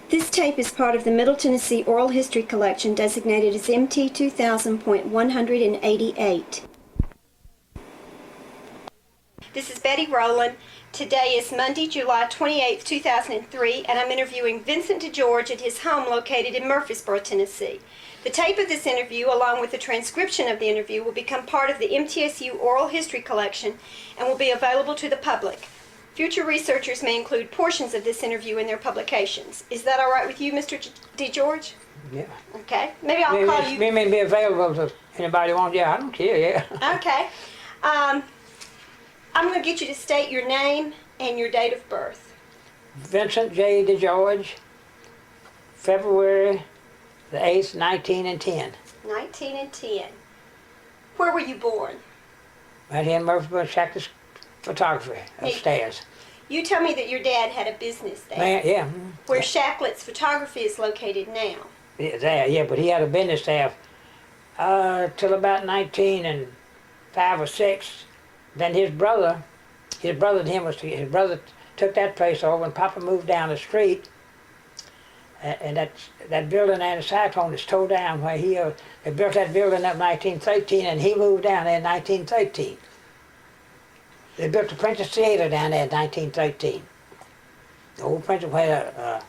This tape is part of the Middle Tennessee Oral History Collection designated as MT 2000.188. This is Betty Rowland. Today is Monday, July 28, 2003, and I'm interviewing Vincent DeGeorge at his home located in Murfreesboro, Tennessee. The tape of this interview, along with the transcription of the interview, will become part of the MTSU Oral History Collection and will be available to the public. Future researchers may include portions of this interview in their publications. Is that all right with you, Mr. DeGeorge? Yeah. Okay. Maybe I'll call you. It may be available to anybody who wants. Yeah, I don't care, yeah. Okay. I'm going to get you to state your name and your date of birth. Vincent J. DeGeorge, February the 8th, 1910. 1910. Where were you born? Right here in Murphysboro, Shacklett's Photography, upstairs. You tell me that your dad had a business there. Yeah. Where Shacklett's Photography is located now. Yeah, there, yeah, but he had a business there till about 1905 or 6. Then his brother and him his brother took that place over when Papa moved down the street. And that building there in the cyclone is tore down where they built that building up in 1913 and he moved down there in 1913. They built the Princess Theater down there in 1913. The old Princess, where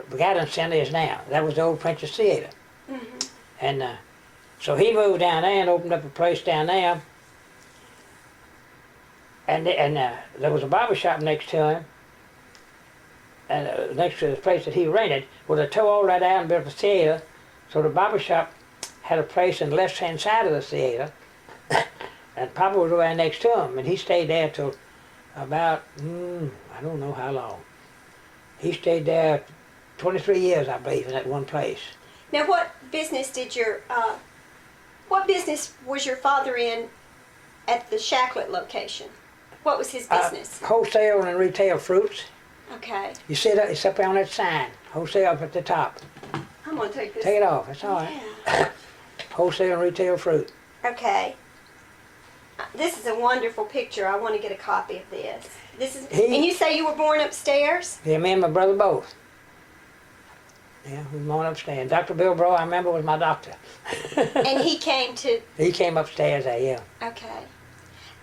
the Gathering Center is now. That was the old Princess Theater. Mm-hmm. And so he moved down there and opened up a place down there. And there was a barber shop next to him. And next to the place that he rented. Well, they tore all that out and built the theater. So the barber shop had a place on the left-hand side of the theater. And Papa was right next to him, and he stayed there till about, I don't know how long. He stayed there 23 years, I believe, in that one place. Now, what business was your father in at the Shacklett location? What was his business? Wholesale and retail fruits. Okay. You see that? It's up on that sign, wholesale up at the top. I'm going to take this. Take it off, it's all right. Yeah. Wholesale and retail fruit. Okay. This is a wonderful picture. I want to get a copy of this. And you say you were born upstairs? Yeah, me and my brother both. Yeah, we were born upstairs. Dr. Bill Bro, I remember, was my doctor. And he came to... He came upstairs there, yeah. Okay.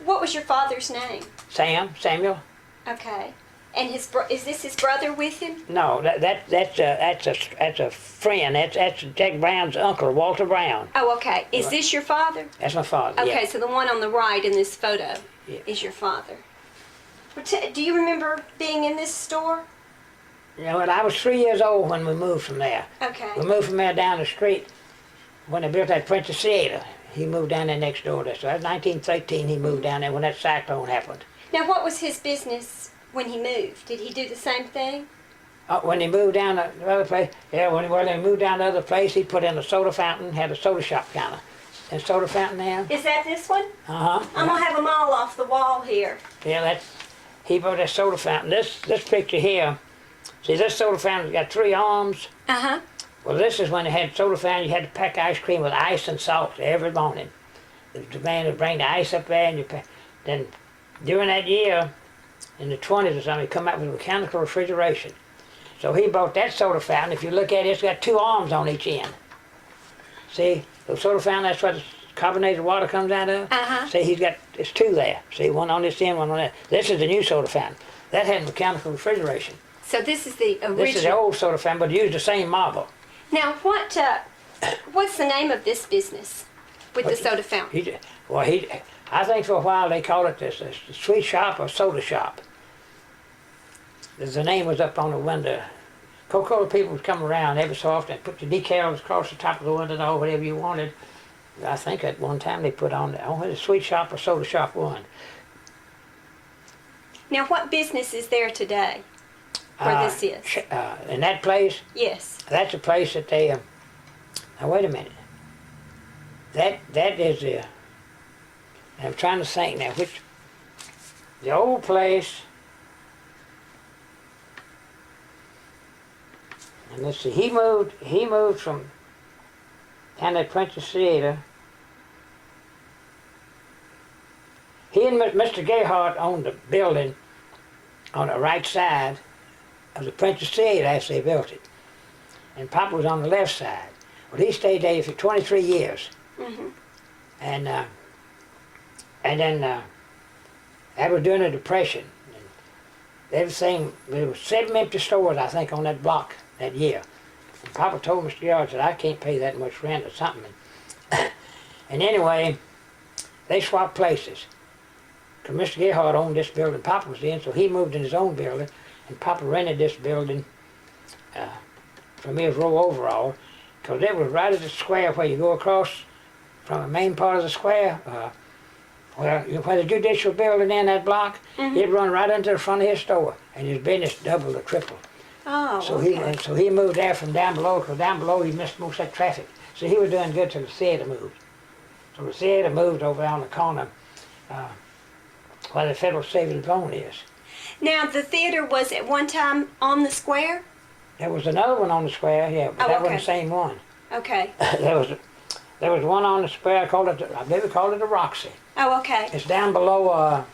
What was your father's name? Samuel. Okay. And is this his brother with him? No, that's a friend. That's Jack Brown's uncle, Walter Brown. Oh, okay. Is this your father? That's my father. Okay, yeah. so the one on the right in this photo Yeah. is your father. Do you remember being in this store? Yeah, well, I was 3 years old when we moved from there. Okay. We moved from there down the street when they built that Princess Theater. He moved down there next door. So that was 1913. He moved down there when that cyclone happened. Now, what was his business when he moved? Did he do the same thing? When he moved down to the other place, yeah, when he moved down to the other place, he put in a soda fountain, had a soda shop counter. And soda fountain there. Is that this one? Uh-huh. I'm going to have them all off the wall here. Yeah, he put that soda fountain. This picture here, see, this soda fountain's got 3 arms. Uh-huh. Well, this is when they had soda fountain, you had to pack ice cream with ice and salt every morning. The man would bring the ice up there, and then during that year, in the 20s or something, he come out with mechanical refrigeration. So he bought that soda fountain. If you look at it, it's got 2 arms on each end. See, the soda fountain, that's what the carbonated water comes out of. Uh-huh. See, it's 2 there. See, one on this end, one on that. This is the new soda fountain. That had mechanical refrigeration. So this is the original. This is the old soda fountain, but used the same marble. Now, what's the name of this business with the soda fountain? I think for a while they called it this sweet shop or soda shop. The name was up on the window. Coca-Cola people would come around every so often and put the decals across the top of the window or whatever you wanted. I think at one time they put on the sweet shop or soda shop 1. Now, what business is there today where this is? In that place? Yes. That's a place that they, now wait a minute. That is the, I'm trying to think now, the old place, and let's see, he moved from down at Princess Theater. He and Mr. Gayhart owned the building on the right side of the Princess Theater after they built it. and Papa was on the left side. Well, he stayed there for 23 years. Mm-hmm. And then that was during the Depression. And everything, there was 7 empty stores, I think, on that block that year. And Papa told Mr. George that I can't pay that much rent or something. And anyway, they swapped places. Because Mr. Gerhardt owned this building Papa was in, so he moved in his own building, and Papa rented this building from his row overall, because it was right at the square where you go across from the main part of the square, where the judicial building in that block, it'd run right into the front of his store, and his business doubled or tripled. Oh, So okay. so he moved there from down below, because down below he missed most of that traffic. So he was doing good till the theater moved. So the theater moved over on the corner where the Federal Savings Loan is. Now, the theater was at one time on the square? There was another one on the square, yeah, but Oh, that wasn't okay. the same one. Okay. There was one on the square, I believe we called it the Roxy. Oh, okay. It's down below,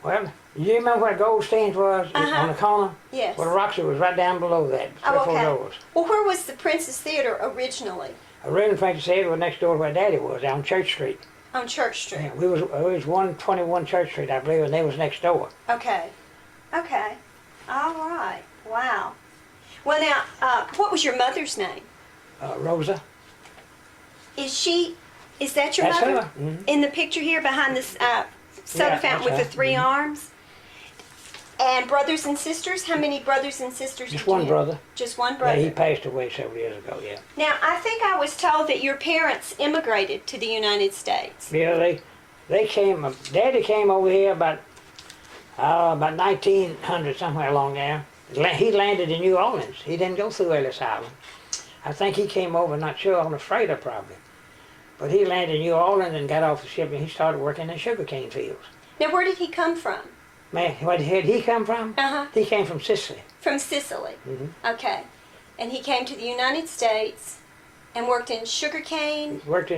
well, do you remember where Goldstein's was on the corner? Yes. Well, the Roxy was right down below that, Oh, three, okay. 4 doors. Well, where was the Princess Theater originally? Originally, Francis said, was next door where Daddy was, on Church Street. On Church Street. Yeah, we was 121 Church Street, I believe, and they was next door. Okay. Okay. All right. Wow. Well, now, what was your mother's name? Rosa. Is that your That's mother? her. Mhm. In the picture here behind this soda Yeah, fountain with that's the her. 3 arms? And brothers and sisters? How many brothers and sisters Just did you one have? brother. Just one Yeah, brother. he passed away several years ago, yeah. Now, I think I was told that your parents immigrated to the United States. Yeah, they came, Daddy came over here about 1900, somewhere along there. He landed in New Orleans. He didn't go through Ellis Island. I think he came over, not sure, on a freighter probably. But he landed in New Orleans and got off the ship and he started working in sugarcane fields. Now, where did he come from? Man, where did he come from? Uh-huh. He came from Sicily. From Sicily. Mhm. Okay. And he came to the United States and worked in sugarcane. First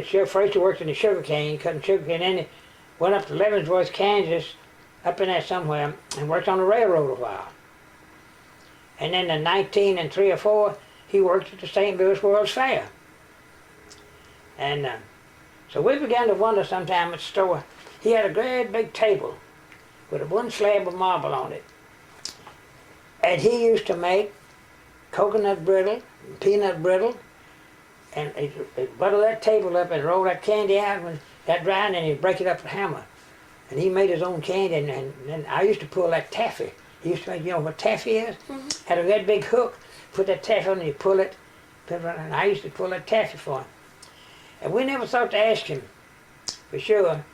he worked in the sugarcane, cutting sugarcane, and then he went up to Leavenworth, Kansas, up in there somewhere, and worked on the railroad a while. And then in 1903 or 4, he worked at the St. Louis World's Fair. And so we began to wonder sometime at the store, he had a great big table with one slab of marble on it. And he used to make coconut brittle, peanut brittle, and he'd butter that table up and roll that candy out when that dried, and he'd break it up with a hammer. And he made his own candy, and then I used to pull that taffy. He used to make, you know what taffy is? Mm-hmm. Had a great big hook, put that taffy on and you pull it, and I used to pull that taffy for him. And we never thought to ask him for sure,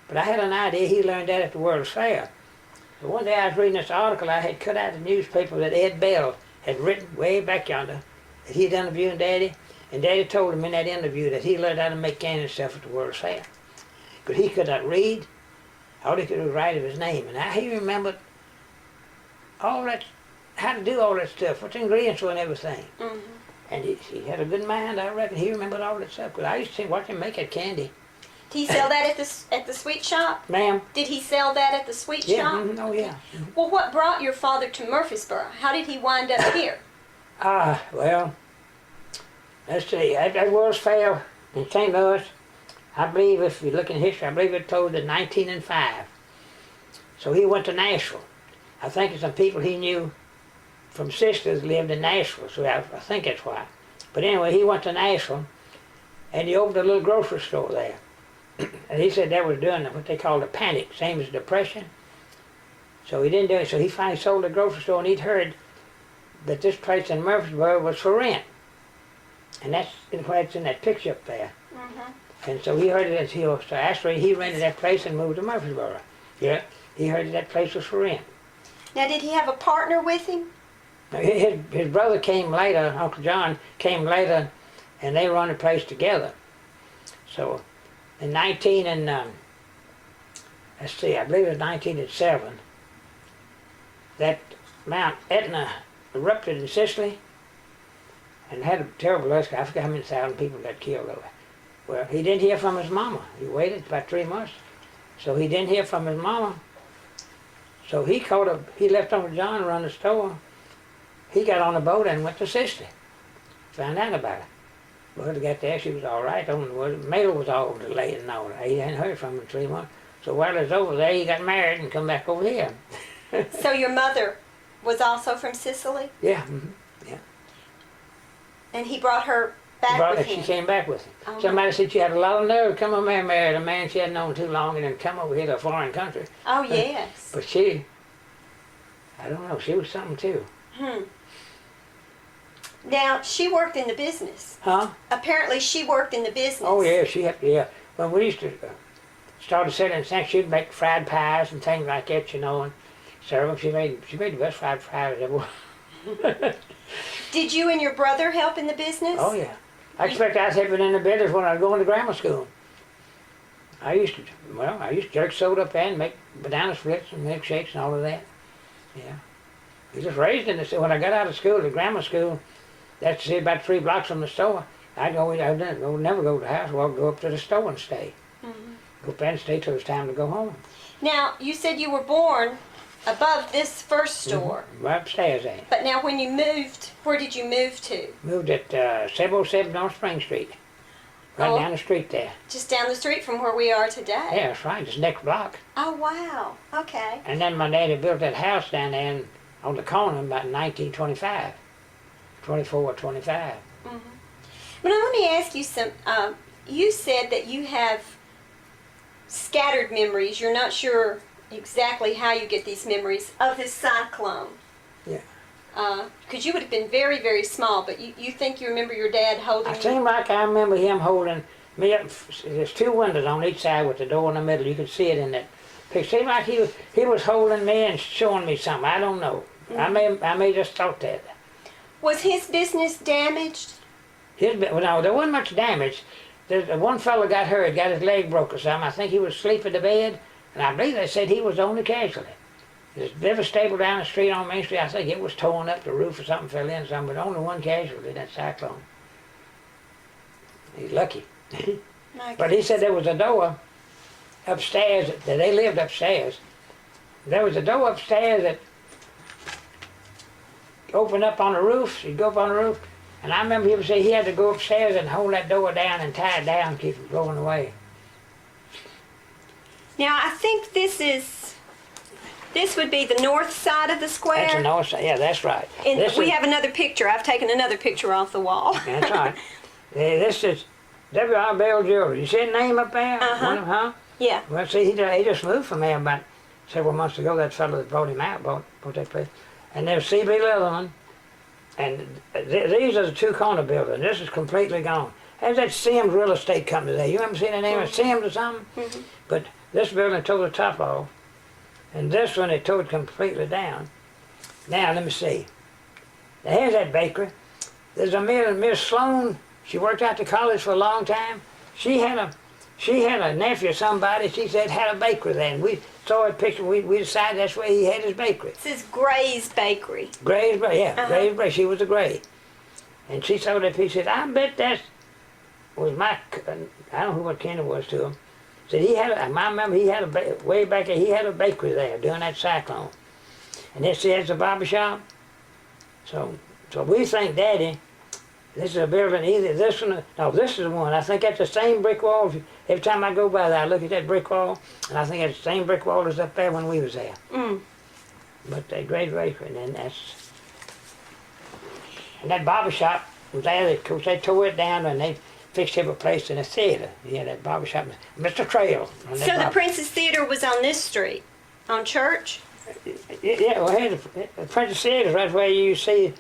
but I had an idea he learned that at the World's Fair. So one day I was reading this article I had cut out of the newspaper that Ed Bell had written way back yonder, that he'd interviewed Daddy, and Daddy told him in that interview that he learned how to make candy and stuff at the World's Fair. Because he could not read, all he could do was write his name, and he remembered all that, how to do all that stuff, what the ingredients were and everything. Mm-hmm. And he had a good mind, I reckon. He remembered all that stuff. Because I used to watch him make that candy. Did he sell that at the sweet shop? Ma'am? Did he sell that at the sweet Yeah, shop? oh yeah. Well, what brought your father to Murphysboro? How did he wind up here? Well, let's see. At that World's Fair in St. Louis, I believe, if you look in history, I believe it told the 1905. So he went to Nashville. I think some people he knew from sisters lived in Nashville, so I think that's why. But anyway, he went to Nashville, and he opened a little grocery store there. And he said that was doing what they called a panic, same as depression. So he didn't do it, so he finally sold the grocery store, and he'd heard that this place in Murphysboro was for rent. And that's why it's in that picture up there. Mm-hmm. And so he heard it, so actually he rented that place and moved to Murfreesboro. Yeah, he heard that place was for rent. Now, did he have a partner with him? Now, his brother came later, Uncle John came later, and they run the place together. So in let's see, I believe it was 1907, that Mount Etna erupted in Sicily and had a terrible earthquake. I forget how many thousand people got killed over it. Well, he didn't hear from his mama. He waited about 3 months. So he didn't hear from his mama. So he left Uncle John to run the store. he got on the boat and went to Sicily. Found out about her. Well, he got there, she was all right. Only the mail was all delayed and all that. He hadn't heard from her in 3 months. So while he was over there, he got married and come back over here. So your mother was also from Sicily? Yeah, yeah. And he brought her back with him? She came back with him. Oh. Somebody said she had a lot of nerve to come over here and marry a man she hadn't known too long and then come over here to a foreign country. Oh, yes. But she, I don't know, she was something too. Now, she worked in the business. Huh? Apparently, she worked in the business. Oh, yeah, she had, yeah. When we used to start selling snacks, she'd make fried pies and things like that, you know, and serve them. She made the best fried pies ever. Did you and your brother help in the business? Oh, yeah. I expect I was helping in the business when I was going to grammar school. I used to jerk soda up there and make banana splits and milkshakes and all of that. Yeah. We just raised in this. When I got out of school, the grammar school, that's about 3 blocks from the store. I'd never go to the house. Well, I'd go up to the store and stay. Go up there and stay till it was time to go home. Now, you said you were born above this first store. Right upstairs there. But now when you moved, where did you move to? Moved at 707 North Spring Street. Right down the street there. Just down the street from where we are today? Yeah, that's right. Just next block. Oh, wow. Okay. And then my daddy built that house down there on the corner about 1925. 24 or 25. But now let me ask you some, you said that you have scattered memories. You're not sure exactly how you get these memories of this cyclone. Yeah. Because you would have been very, very small, but you think you remember your dad holding I you? seem like I remember him holding me up. There's 2 windows on each side with the door in the middle. You can see it in that picture. Seemed like he was holding me and showing me something. I don't know. I may just thought that. Was his business damaged? Well, no, there wasn't much damage. One fellow got hurt, got his leg broke or something. I think he was asleep in the bed, and I believe they said he was the only casualty. There's a stable down the street on Main Street. I think it was torn up, the roof or something fell in, something, but only one casualty in that cyclone. He's lucky. But he said there was a door upstairs, that they lived upstairs. There was a door upstairs that opened up on the roof. You'd go up on the roof, and I remember he would say he had to go upstairs and hold that door down and tie it down, keep it blowing away. Now, I think this would be the north side of the square. That's the north side. Yeah, that's right. And we have another picture. I've taken another picture off the wall. That's right. This is W.R. Bell Jewelry. You see the name up there? Uh-huh. Yeah. Well, see, he just moved from there about several months ago. That fellow that brought him out bought that place. And there's C.B. Leatherman. And these are the 2 corner buildings. This is completely gone. There's that Sims Real Estate Company there. You ever seen the name of Sims or something? But this building tore the top off. And this one, it tore it completely down. Now, let me see. Now, here's that bakery. There's a Miss Sloan. She worked out to college for a long time. She had a nephew or somebody, she said, had a bakery there. And we saw a picture. We decided that's where he had his bakery. This is Gray's Bakery. Gray's Bakery, yeah. Gray's Bakery. She was a Gray. And she saw that piece. She said, I bet that was I don't know what kind it was to him. Said I remember he had way back there, he had a bakery there during that cyclone. And this is a barber shop. So we think, Daddy, this is a building, either this one, no, this is the one. I think that's the same brick wall. Every time I go by there, I look at that brick wall, and I think that's the same brick wall as up there when we was there. But that great bakery, and that barber shop was there. Of course, they tore it down, and they fixed him a place in a theater. Yeah, that barber shop, Mr. Trail. So the Princess Theater was on this street, on Church? Yeah, well, here, the Princess Theater is right where you see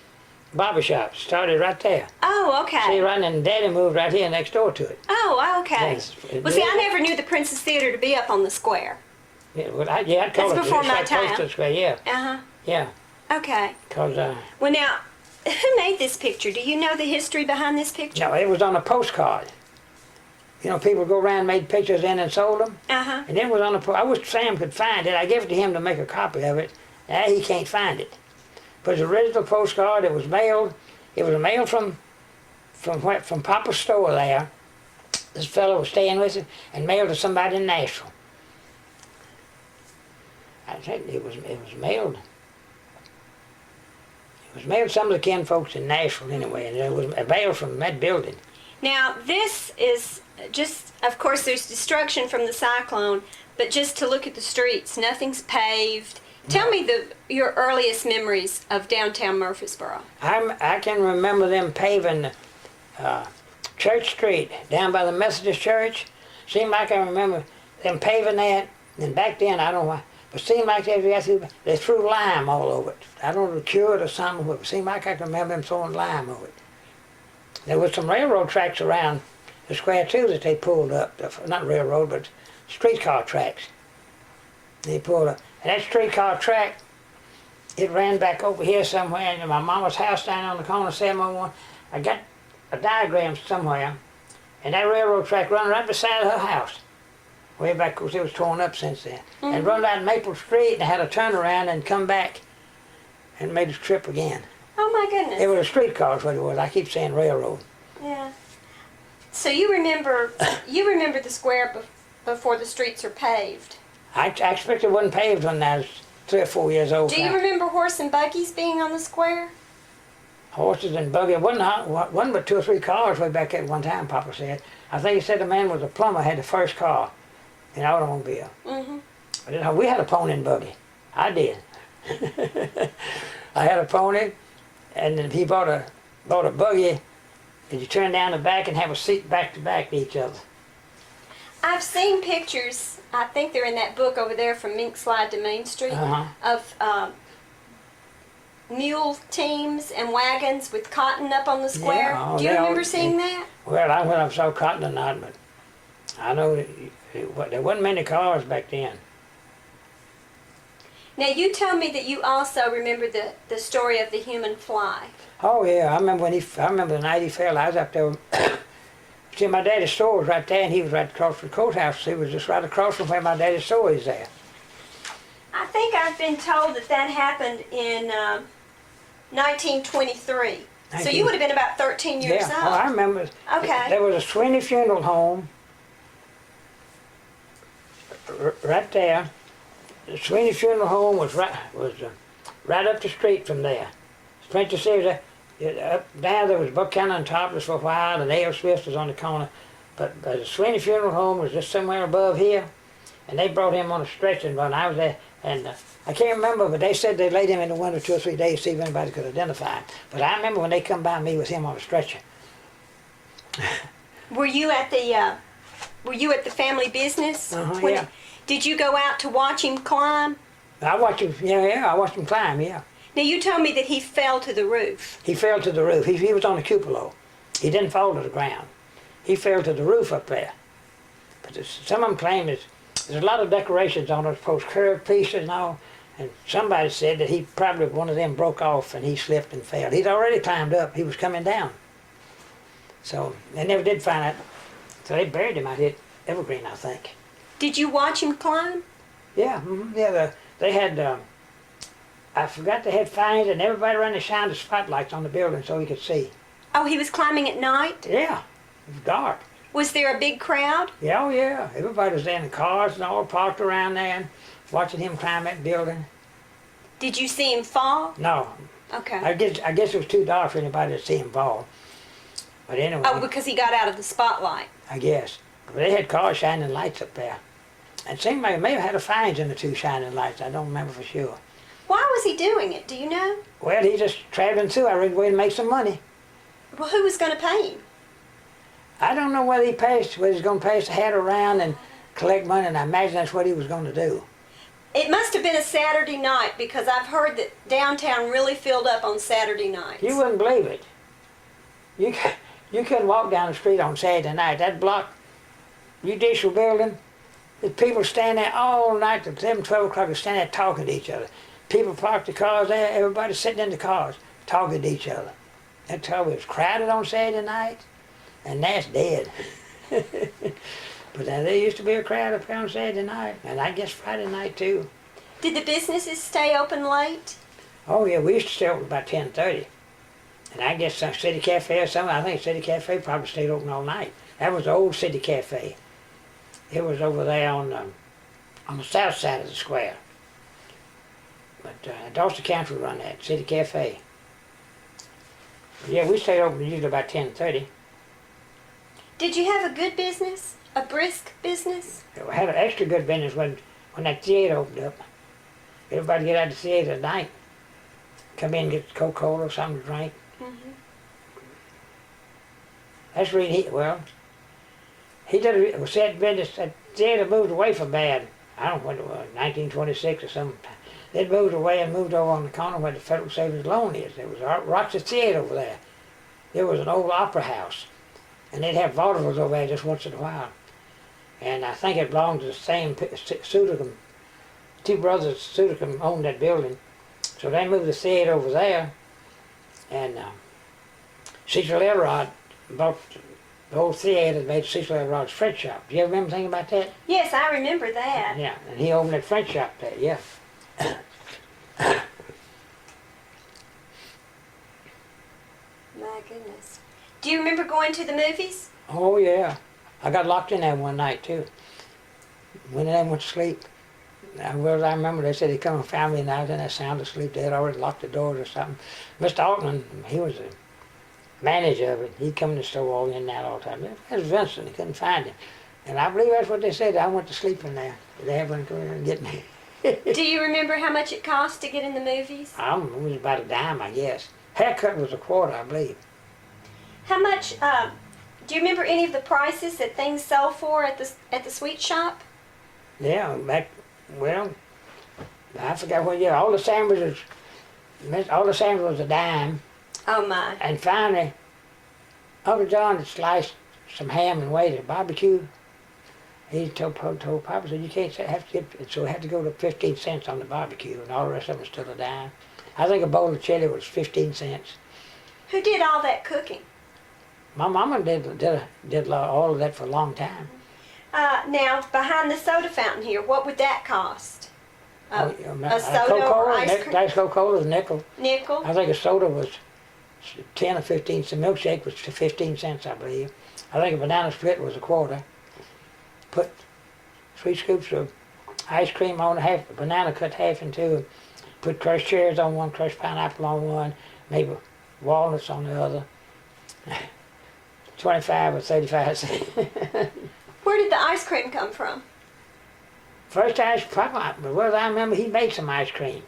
barber shop. Started right there. Oh, okay. See, right, and Daddy moved right here next door to it. Oh, okay. Yes. Well, see, I never knew the Princess Theater to be up on the square. Yeah, well, I'd call That's it before it's my right close time. to the square, yeah. Uh-huh. Yeah, Okay. because, Well, now, who made this picture? Do you know the history behind this picture? no, it was on a postcard. You know, people go around and made pictures in and sold them. Uh-huh. And it was on a I wish Sam could find it. I gave it to him to make a copy of it. Now he can't find it. But it's an original postcard. It was mailed. It was mailed from Papa's store there. This fellow was staying with him and mailed to somebody in Nashville. I think it was mailed. It was mailed to some of the kin folks in Nashville anyway, and it was mailed from that building. Now, this is just, of course, there's destruction from the cyclone, but just to look at the streets, nothing's paved. Tell me your earliest memories of downtown Murfreesboro. I can remember them paving Church Street down by the Methodist Church. Seemed like I remember them paving that, and back then, I don't know why, but it seemed like they threw lime all over it. I don't know, cured or something, but it seemed like I can remember them throwing lime over it. There was some railroad tracks around the square too that they pulled up, not railroad, but streetcar tracks. They pulled up. And that streetcar track, it ran back over here somewhere, and my mama's house down on the corner of 701. I got a diagram somewhere, and that railroad track run right beside her house. Way back, because it was torn up since then. And run down Maple Street and had a turnaround and come back and made the trip again. Oh my goodness. It was a streetcar is what it was. I keep saying railroad. Yeah. So you remember the square before the streets are paved. I expect it wasn't paved when I was 3 or 4 years old. Do you remember horse and buggies being on the square? Horses and buggies. It wasn't but 2 or 3 cars way back at one time, Papa said. I think he said the man was a plumber, had the first car in an automobile. Mm-hmm. But you know, we had a pony and buggy. I did. I had a pony, and then he bought a buggy, and you turn down the back and have a seat back to back to each other. I've seen pictures, I think they're in that book over there from Mink Slide to Main Street, of mule teams and wagons with cotton up on the square. Yeah, do you remember seeing that? Well, I don't know if I saw cotton or not, but I know there wasn't many cars back then. Now you tell me that you also remember the story of the human fly. Oh yeah, I remember the night he fell. I was up there. See, my daddy's store was right there, and he was right across from the courthouse. He was just right across from where my daddy's store is there. I think I've been told that happened in 1923. So you would have been about 13 years old. Yeah, I remember. Okay. There was a Sweeney Funeral Home right there. The Sweeney Funeral Home was right up the street from there. Spencer says up down there was Buckhannon and Topless for a while, and A.L. Swift was on the corner. But the Sweeney Funeral Home was just somewhere above here, and they brought him on a stretcher when I was there. And I can't remember, but they said they laid him in the window 2 or 3 days to see if anybody could identify him. But I remember when they come by me with him on a stretcher. Were you at the family business? Yeah. Did you go out to watch him climb? I watched him. Yeah, I watched him climb. Yeah. Now you told me that he fell to the roof. He fell to the roof. He was on the cupola. He didn't fall to the ground. He fell to the roof up there. But some of them claim there's a lot of decorations on those post curved pieces and all. And somebody said that he probably one of them broke off and he slipped and fell. He'd already climbed up. He was coming down. So they never did find out. So they buried him out here at Evergreen, I think. Did you watch him climb? Yeah, yeah. They had. I forgot they had fines, and everybody around there shined the spotlights on the building so he could see. Oh, he was climbing at night? Yeah, it was dark. Was there a big crowd? Yeah, oh yeah. Everybody was there in cars and all parked around there and watching him climb that building. Did you see him fall? No. Okay. I guess it was too dark for anybody to see him fall. But anyway. Oh, because he got out of the spotlight. I guess. But they had cars shining lights up there. And it seemed like they may have had a fines in the 2 shining lights. I don't remember for sure. Why was he doing it? Do you know? Well, he just traveling through. I read way to make some money. Well, who was going to pay him? I don't know whether he was going to pass the hat around and collect money, and I imagine that's what he was going to do. It must have been a Saturday night because I've heard that downtown really filled up on Saturday nights. You wouldn't believe it. You couldn't walk down the street on Saturday night. That block, Judicial Building, the people stand there all night till 11, 12 o'clock, and stand there talking to each other. People parked the cars there, everybody sitting in the cars, talking to each other. That's how it was crowded on Saturday night, and that's dead. But there used to be a crowd up here on Saturday night, and I guess Friday night too. Did the businesses stay open late? Oh yeah, we used to stay open about 10:30. And I guess some City Cafe or something, I think City Cafe probably stayed open all night. That was the old City Cafe. It was over there on the south side of the square. But Dawson County run that, City Cafe. Yeah, we stayed open usually about 10:30. Did you have a good business? A brisk business? We had an extra good business when that theater opened up. Everybody get out of the theater at night, come in and get Coca-Cola or something to drink. Mm-hmm. That's really, well, he did a set business. That theater moved away from bad. I don't know when it was, 1926 or something. They moved away and moved over on the corner where the Federal Savings Loan is. There was a Roxy Theater over there. There was an old opera house. And they'd have vaudevilles over there just once in a while. And I think it belonged to the same Sudicum. Two brothers, Sudicum, owned that building. So they moved the theater over there. And Cecil Elrod bought the old theater and made Cecil Elrod's French shop. Do you ever remember anything about that? Yes, I remember that. Yeah, and he opened that French shop there, yeah. My goodness. Do you remember going to the movies? Oh yeah. I got locked in there one night too. When they went to sleep. I remember they said they come and found me and I was in there sound asleep. They had already locked the doors or something. Mr. Altman, he was the manager of it. He'd come in the store all in and out all the time. There's Vincent, he couldn't find him. And I believe that's what they said. I went to sleep in there. They happened to come in and get me. Do you remember how much it cost to get in the movies? It was about a dime, I guess. Haircut was a quarter, I believe. How much, do you remember any of the prices that things sell for at the sweet shop? Yeah, well, I forgot what year. All the sandwiches was a dime. Oh my. And finally, Uncle John had sliced some ham and weighed it, barbecue. He told Papa, said, you can't have to get it, so it had to go to 15 cents on the barbecue, and all the rest of it was still a dime. I think a bowl of chili was 15 cents. Who did all that cooking? My mama did all of that for a long time. Now, behind the soda fountain here, what would that cost? A soda Coca-Cola, or ice cream? Dice Coca-Cola was a nickel. Nickel? I think a soda was 10 or 15 cents. Milkshake was 15 cents, I believe. I think a banana split was a quarter. Put 3 scoops of ice cream on half, banana cut half in two. Put crushed cherries on one, crushed pineapple on one, maybe walnuts on the other. 25 or 35 cents. Where did the ice cream come from? First I remember he made some ice cream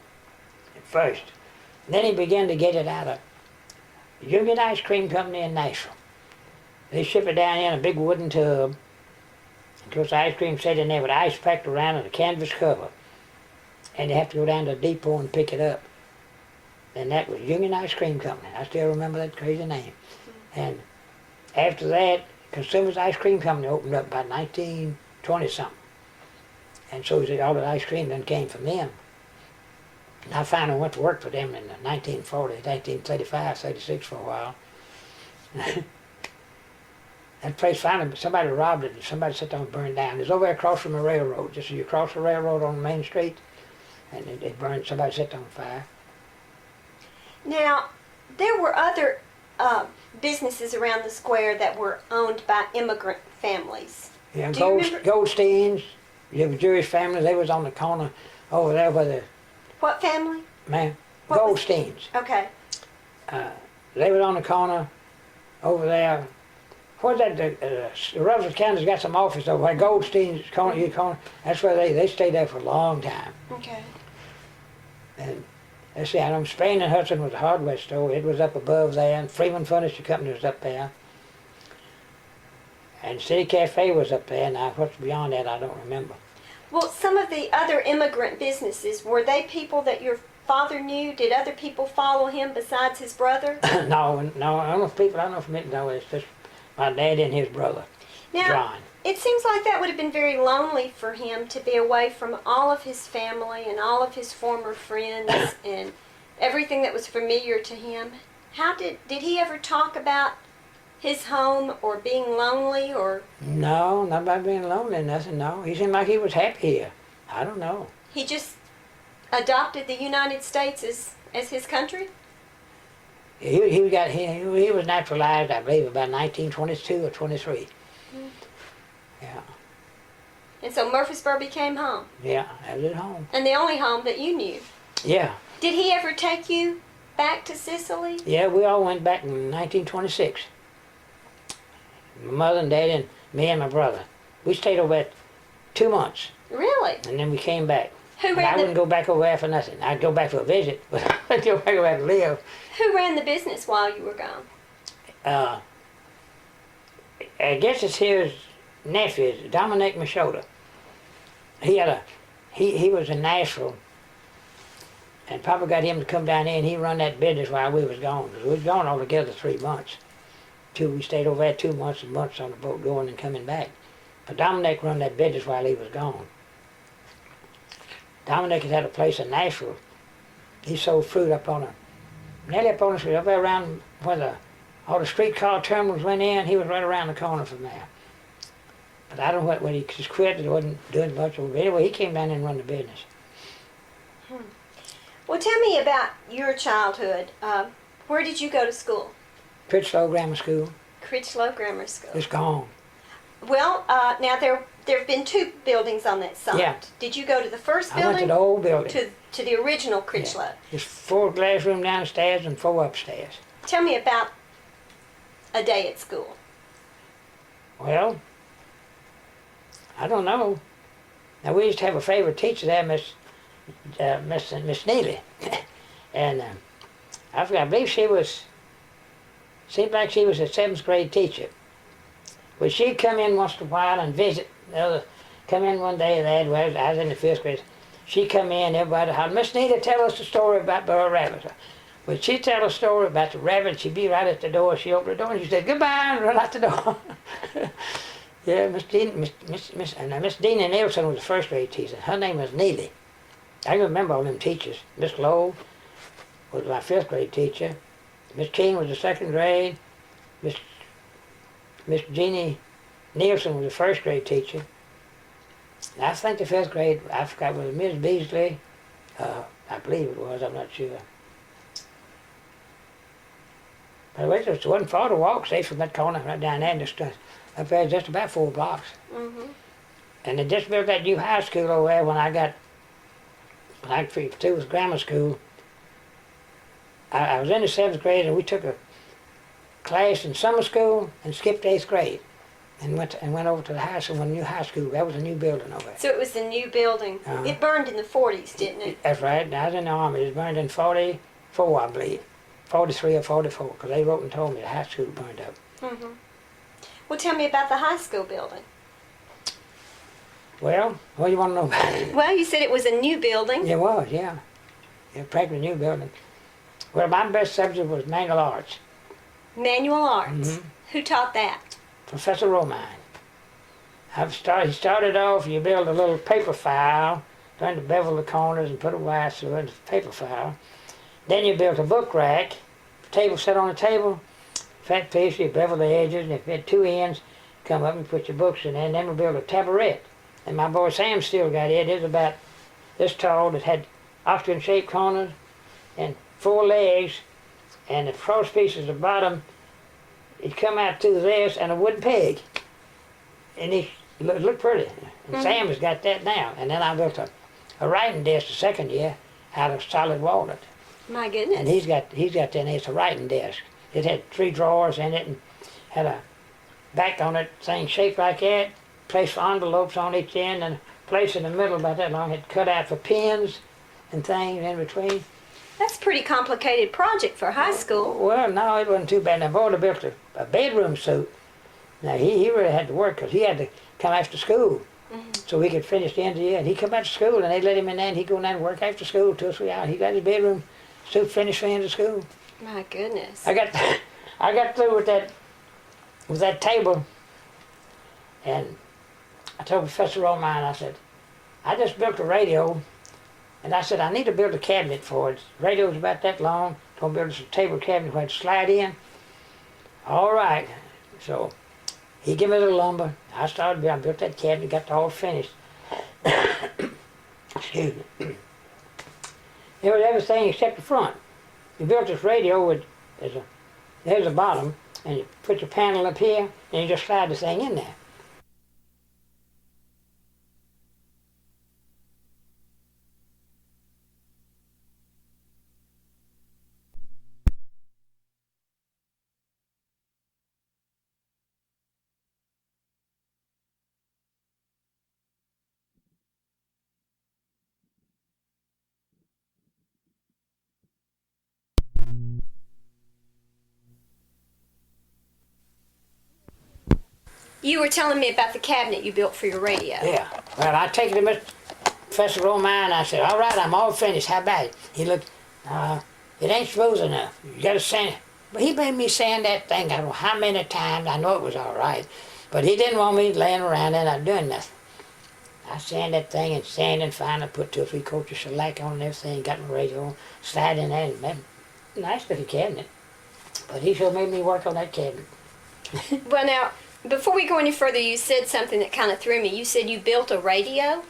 at first. Then he began to get it out of Union Ice Cream Company in Nashville. They ship it down here in a big wooden tub. Of course, the ice cream sat in there with ice packed around in a canvas cover. And you have to go down to the depot and pick it up. And that was Union Ice Cream Company. I still remember that crazy name. And after that, Consumers Ice Cream Company opened up about 1920-something. And so all the ice cream then came from them. And I finally went to work for them in the 1940, 1935, 36 for a while. That place finally, somebody robbed it and somebody sat down and burned down. It's over there across from the railroad, just as you cross the railroad on Main Street. And it burned, somebody set on fire. Now, there were other businesses around the square that were owned by immigrant families. Yeah, Do you remember? Goldsteins, there was Jewish families, they was on the corner over there where the, What family? man, What was- Goldsteins. Okay. They was on the corner over there. What's that? Rutherford County's got some office over there. Goldstein's corner, that's where they stayed there for a long time. Okay. And let's see, I know Spain and Hudson was a hardware store. It was up above there, and Freeman Furniture Company was up there. And City Cafe was up there. Now, what's beyond that, I don't remember. Well, some of the other immigrant businesses, were they people that your father knew? Did other people follow him besides his brother? No, I don't know if people, I don't know if no, it's just my dad and his brother, Now, John. it seems like that would have been very lonely for him to be away from all of his family and all of his former friends and everything that was familiar to him. How did he ever talk about his home or being lonely or? No, not about being lonely, nothing, no. He seemed like he was happy here. I don't know. He just adopted the United States as his country? He was naturalized, I believe, about 1922 or 23. Mm. Yeah, And so Murphysboro became home. yeah, that was at home. And the only home that you knew. Yeah. Did he ever take you back to Sicily? Yeah, we all went back in 1926. My mother and Daddy and me and my brother. We stayed over there 2 months, Really? and then we came back. Who And I ran wouldn't the go back over there for nothing. I'd go back for a visit, but I'd go back over there to live. Who ran the business while you were gone? Uh, I guess it's his nephew, Dominic Machota. He was in Nashville, and Papa got him to come down here, and he run that business while we was gone. 'Cause we was gone altogether 3 months. We stayed over there 2 months and months on the boat going and coming back. But Dominic run that business while he was gone. Dominic had a place in Nashville. He sold fruit nearly up on the street, up there around where all the streetcar terminals went in. He was right around the corner from there. But I don't know when he just quit, he wasn't doing much over there. Anyway, he came down and run the business. Well, tell me about your childhood. Where did you go to school? Critchlow Grammar School. Critchlow Grammar School. It's gone. Well, now there have been 2 buildings on that site. Yeah. Did you go to the first I went building? to the old building. To the original Critchlow. Yeah. There's 4 glass rooms downstairs and 4 upstairs. Tell me about a day at school. Well, I don't know. Now we used to have a favorite teacher there, Miss Neely, and I believe seemed like she was a 7th grade teacher. But she'd come in once in a while and visit. Come in one day, I was in the 5th grade. She'd come in, everybody hollered, "Miss Neely, tell us a story about Burr Rabbit." When she'd tell a story about the rabbit, she'd be right at the door. She opened the door and she said, "Goodbye," and run out the door. Yeah, Miss Dina Nielsen was the 1st grade teacher. Her name was Neely. I can remember all them teachers. Miss Lowe was my 5th grade teacher. Miss King was the 2nd grade. Miss Jeannie Nielsen was the 1st grade teacher. And I think the 5th grade, I forgot, was Miss Beasley. I believe it was, I'm not sure. But it wasn't far to walk, say, from that corner right down there, just up there, just about 4 blocks. Mm-hmm. And they just built that new high school over there when I was grammar school. I was in the 7th grade, and we took a class in summer school and skipped 8th grade, and went over to the high school, new high school. That was a new building over there. So it was the new building. Uh-huh. It burned in the 40s, didn't it? That's right. And I was in the Army. It was burned in 44, I believe. 43 or 44, because they wrote and told me the high school burned up. Mm-hmm. Well, tell me about the high school building. Well, what do you want to know about it? Well, you said it was a new building. It was, yeah. Yeah, practically a new building. Well, my best subject was manual arts. Manual arts. Mm-hmm. Who taught that? Professor Romine. He started off, you build a little paper file, trying to bevel the corners and put a wire through it, paper file. Then you built a book rack, table set on a table, fat piece, you bevel the edges, and if it had 2 ends, come up and put your books in there, and then we built a tabaret. And my boy Sam still got it. It was about this tall, that had octagon-shaped corners and 4 legs, and the cross pieces at the bottom, it come out through this and a wooden peg. And it looked pretty. And Mm-hmm. Sam has got that now. And then I built a writing desk the 2nd year out of solid walnut. My goodness. And he's got that, and it's a writing desk. It had 3 drawers in it and had a back on it, thing shaped like that, place for envelopes on each end, and a place in the middle about that long, had cut out for pens and things in between. That's a pretty complicated project for high school. Well, no, it wasn't too bad. Now, boy built a bedroom suit. Now, he really had to work, because he had to come after school, so he could finish the end of the year. And he'd come back to school, and they'd let him in there, and he'd go in there and work after school 2 or 3 hours. He got his bedroom suit finished for the end of school. My goodness. I got through with that table, and I told Professor Romine, I said, I just built a radio, and I said, I need to build a cabinet for it. The radio's about that long. I'm going to build us a table cabinet where it slide in. All right. So he gave me the lumber. I built that cabinet, got it all finished. Excuse me. It was everything except the front. You built this radio with, there's a bottom, and you put your panel up here, and you just slide the thing in there. You were telling me about the cabinet you built for your radio. Yeah. Well, I take it to Mr. Professor Romine, and I said, all right, I'm all finished. How about it? He looked, it ain't smooth enough. You got to sand it. But he made me sand that thing, I don't know how many times. I know it was all right. But he didn't want me laying around there not doing nothing. I sand that thing and sand and finally put 2 or 3 coats of shellac on and everything, got my radio on, slide in there, and that nice little cabinet. But he sure made me work on that cabinet. Well, now, before we go any further, you said something that kind of threw me. You said you built a radio?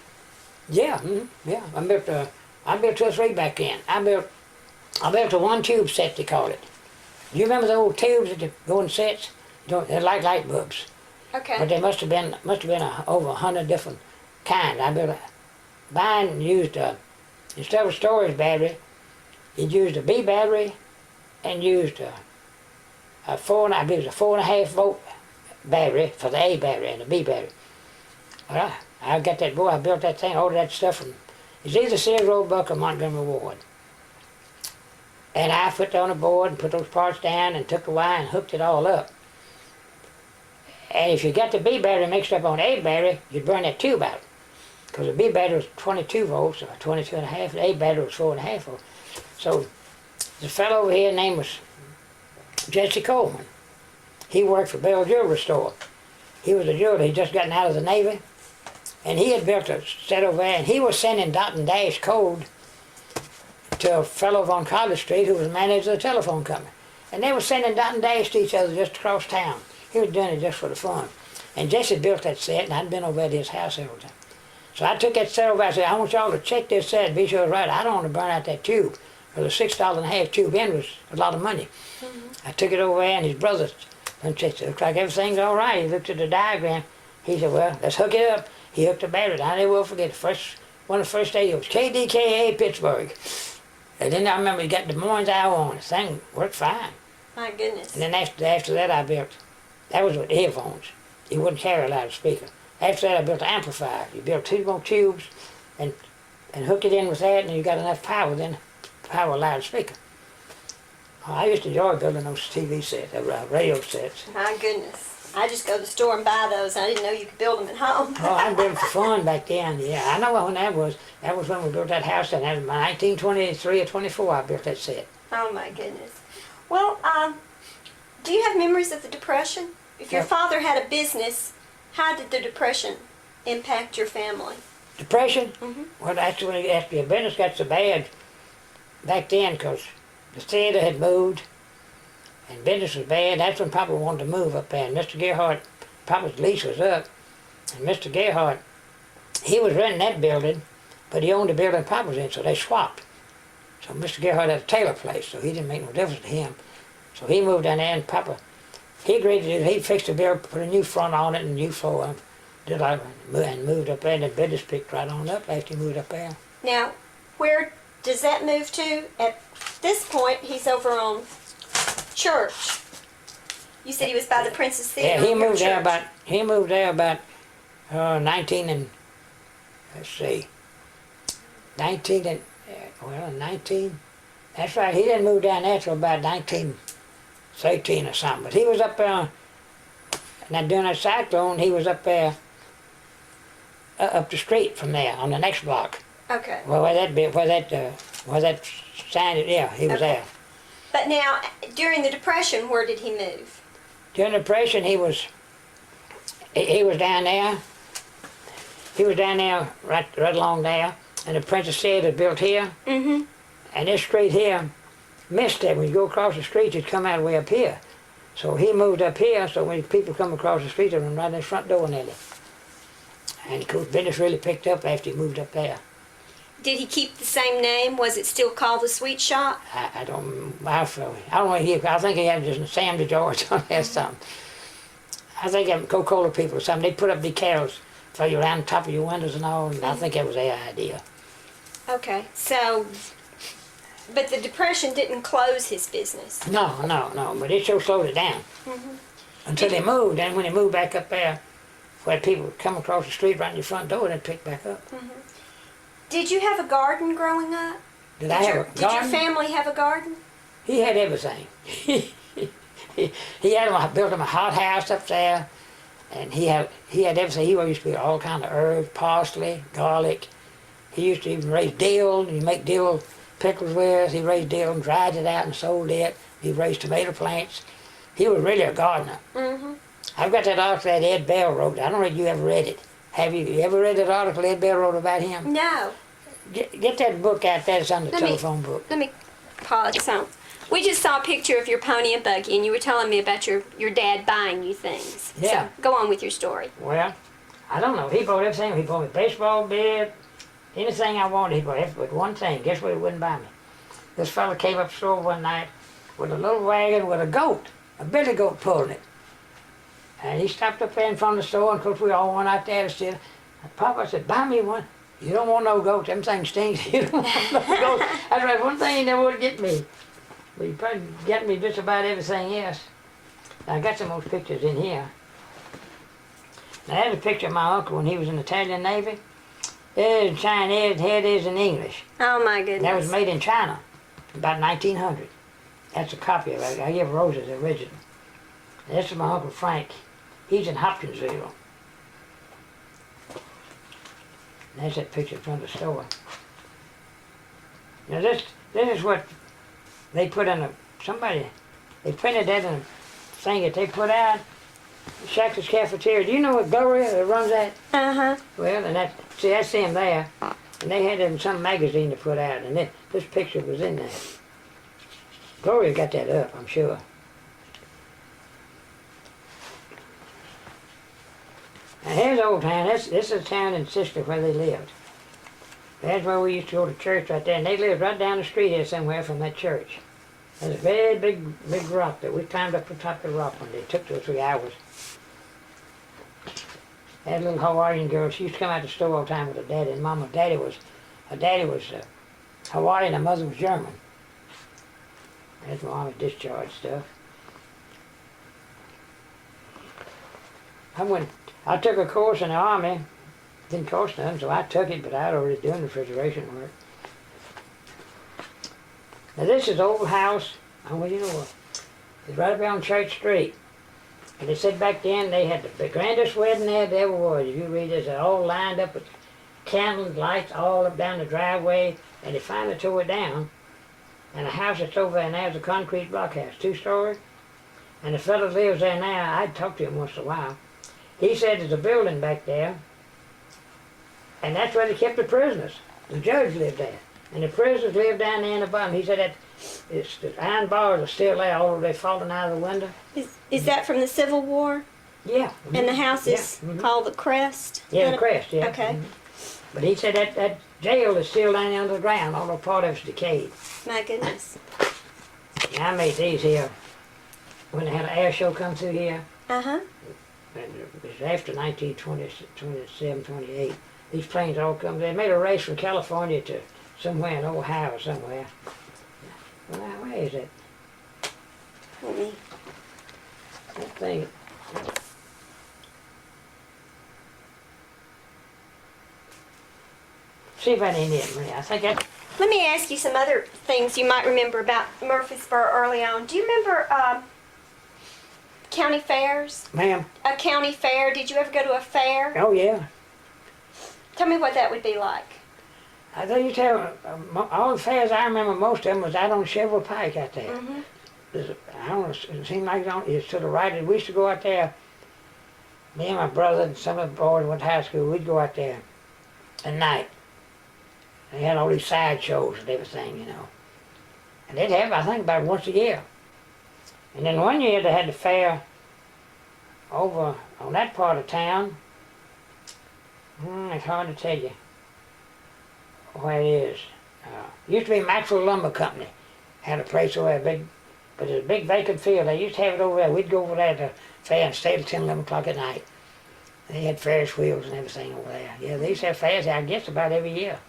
Yeah, yeah. I built 2 or 3 back then. I built a 1-tube set, they call it. Do you remember the old tubes that go in sets? They're like light bulbs. Okay. But there must have been over 100 different kinds. I built mine used instead of a storage battery, it used a B battery and used a 4.5 volt battery for the A battery and the B battery. Well, I got that boy. I built that thing, all that stuff from it's either Sears Roebuck or Montgomery Ward. And I put it on the board and put those parts down and took the wire and hooked it all up. And if you got the B battery mixed up on the A battery, you'd burn that tube out. Because the B battery was 22 volts or 22 and a half, the A battery was 4.5 volts. So the fellow over here, his name was Jesse Coleman. He worked for Bell Jewelry Store. He was a jeweler, he'd just gotten out of the Navy. And he had built a set over there, and he was sending dot and dash code to a fellow on College Street who was manager of the telephone company. And they were sending dot and dash to each other just across town. He was doing it just for the fun. And Jesse built that set, and I'd been over at his house several times. So I took that set over and said, I want y'all to check this set, be sure it's right. I don't want to burn out that tube. Because a $6.50 tube in was a lot of money. I took it over there, and his brother checked it. Looks like everything's all right. He looked at the diagram. He said, well, let's hook it up. He hooked the battery. I never will forget one of the first days, it was KDKA Pittsburgh. And then I remember he got Des Moines, Iowa on. The thing worked fine. My goodness. And then after that I built, that was with earphones. You wouldn't carry a loudspeaker. After that I built an amplifier. You built 2 more tubes and hook it in with that, and you got enough power then to power a loudspeaker. Oh, I used to enjoy building those TV sets, radio sets. My goodness. I just go to the store and buy those. I didn't know you could build them at home. Oh, I built them for fun back then, yeah. I know when that was. That was when we built that house, and that was 1923 or 24 I built that set. Oh my goodness. Well, do you have memories of the Depression? If your Yeah. father had a business, how did the Depression impact your family? Depression? Mm-hmm. Well, actually, the business got so bad back then because the theater had moved and business was bad. That's when Papa wanted to move up there. And Mr. Gerhardt, Papa's lease was up, and Mr. Gerhardt, he was renting that building, but he owned the building Papa was in, so they swapped. So Mr. Gerhardt had a tailor place, so he didn't make no difference to him. So he moved down there, and Papa, he agreed to do it. He fixed the building, put a new front on it and a new floor, and moved up there, and the business picked right on up after he moved up there. Now, where does that move to? At this point, he's over on Church. You said he was by the Princess Theater. Yeah, he over moved there Church. about 19 and, let's see, 19 and, 19, that's right, he didn't move down there till about 1913 or something, but he was up there, now during that cyclone, he was up there, up the street from there, on the next block. Okay. Well, where that sign, yeah, he was Okay. there. But now, during the Depression, where did he move? During the Depression, he was down there. He was down there, right along there, and the Princess Theater built here. Mm-hmm. And this street here missed that. When you go across the street, you'd come out way up here. So he moved up here, so when people come across the street, they run right in the front door nearly. And of course, business really picked up after he moved up there. Did he keep the same name? Was it still called the Sweet Shop? I don't know. I think he had just Sam DeGeorge on there or something. I think them Coca-Cola people or something, they put up decals for you around the top of your windows and all, and I think that was their idea. Okay, so, but the Depression didn't close his business. No, but it sure slowed it down. Mm-hmm. Until they moved, and when they moved back up there, where people would come across the street right in your front door, they'd pick back up. Mm-hmm. Did you have a garden growing up? Did I have a Did your garden? family have a garden? He had everything. He built him a hot house up there, And he had everything. He used to be all kind of herbs, parsley, garlic. He used to even raise dill. He make dill pickles with us. He raised dill and dried it out and sold it. He raised tomato plants. He was really a gardener. Mm-hmm. I've got that article that Ed Bell wrote. I don't know if you ever read it. Have you ever read that article Ed Bell wrote about him? No. Get that book out there. It's on the telephone book. Let me pause. So, we just saw a picture of your pony and buggy, and you were telling me about your dad buying you things. Yeah. So, go on with your story. Well, I don't know. He bought everything. He bought me a baseball bat, anything I wanted. He bought everything but one thing. Guess what he wouldn't buy me? This fella came up the store one night with a little wagon with a goat, a billy goat pulling it. And he stopped up there in front of the store, and of course we all went out there to see it. And Papa said, buy me one. You don't want no goats. Them things stinks. You don't want no goats. That's right. One thing he never would get me. But he probably get me just about everything else. I got some of those pictures in here. Now, there's a picture of my uncle when he was in the Italian Navy. There's in Chinese, here it is in English. Oh, my goodness. That was made in China, about 1900. That's a copy of it. I give Rosa the original. This is my Uncle Frank. He's in Hopkinsville. And there's that picture from the store. Now this is what they put in they printed that in a thing that they put out. Shackle's Cafeteria. Do you know what Gloria that runs that? Uh-huh. Well, and that's them there. And they had it in some magazine to put out, and this picture was in there. Gloria got that up, I'm sure. Now here's Old Town. This is a town in Sister where they lived. That's where we used to go to church right there, and they lived right down the street here somewhere from that church. There's a very big rock that we climbed up the top of the rock one day. It took 2 or 3 hours. That little Hawaiian girl, she used to come out to the store all the time with her daddy and mama. Her daddy was Hawaiian, her mother was German. That's my mama's discharge stuff. I took a course in the Army. Didn't cost nothing, so I took it, but I'd already done refrigeration work. Now this is the old house, you know what? It's right up on Church Street. And they said back then they had the grandest wedding there ever was. If you read this, they're all lined up with candles, lights all up down the driveway, and they finally tore it down. And the house that's over there now is a concrete block house, 2-story. And the fellow lives there now. I'd talk to him once in a while. He said there's a building back there, and that's where they kept the prisoners. The judge lived there, and the prisoners lived down there in the bottom. He said that the iron bars are still there, although they've fallen out of the window. Is that from the Civil War? Yeah. And the house is called the Crest? Yeah, the Crest, yeah. Okay. But he said that jail is still down there under the ground, although part of it's decayed. My goodness. Now, I made these here when they had an air show come through here. Uh-huh. And it was after 1927, 28. These planes all come. They made a race from California to somewhere in Ohio somewhere. Well, now, where is it? Let me. That thing. See if I didn't hit Maria. I think that. Let me ask you some other things you might remember about Murfreesboro early on. Do you remember county fairs? Ma'am. A county fair? Did you ever go to a fair? Oh, yeah. Tell me what that would be like. I tell you, all the fairs I remember, most of them was out on Chevrolet Pike out there. Mm-hmm. I don't know, it seemed like it's to the right. We used to go out there, me and my brother and some of the boys went to high school, we'd go out there at night. They had all these side shows and everything, you know. And they'd have, I think, about once a year. And then one year they had the fair over on that part of town. It's hard to tell you where it is. Used to be Maxwell Lumber Company. Had a place over there, but there's a big vacant field. They used to have it over there. We'd go over there to the fair and stay till 10, 11 o'clock at night. They had Ferris wheels and everything over there. Yeah, they used to have fairs, I guess, about every year.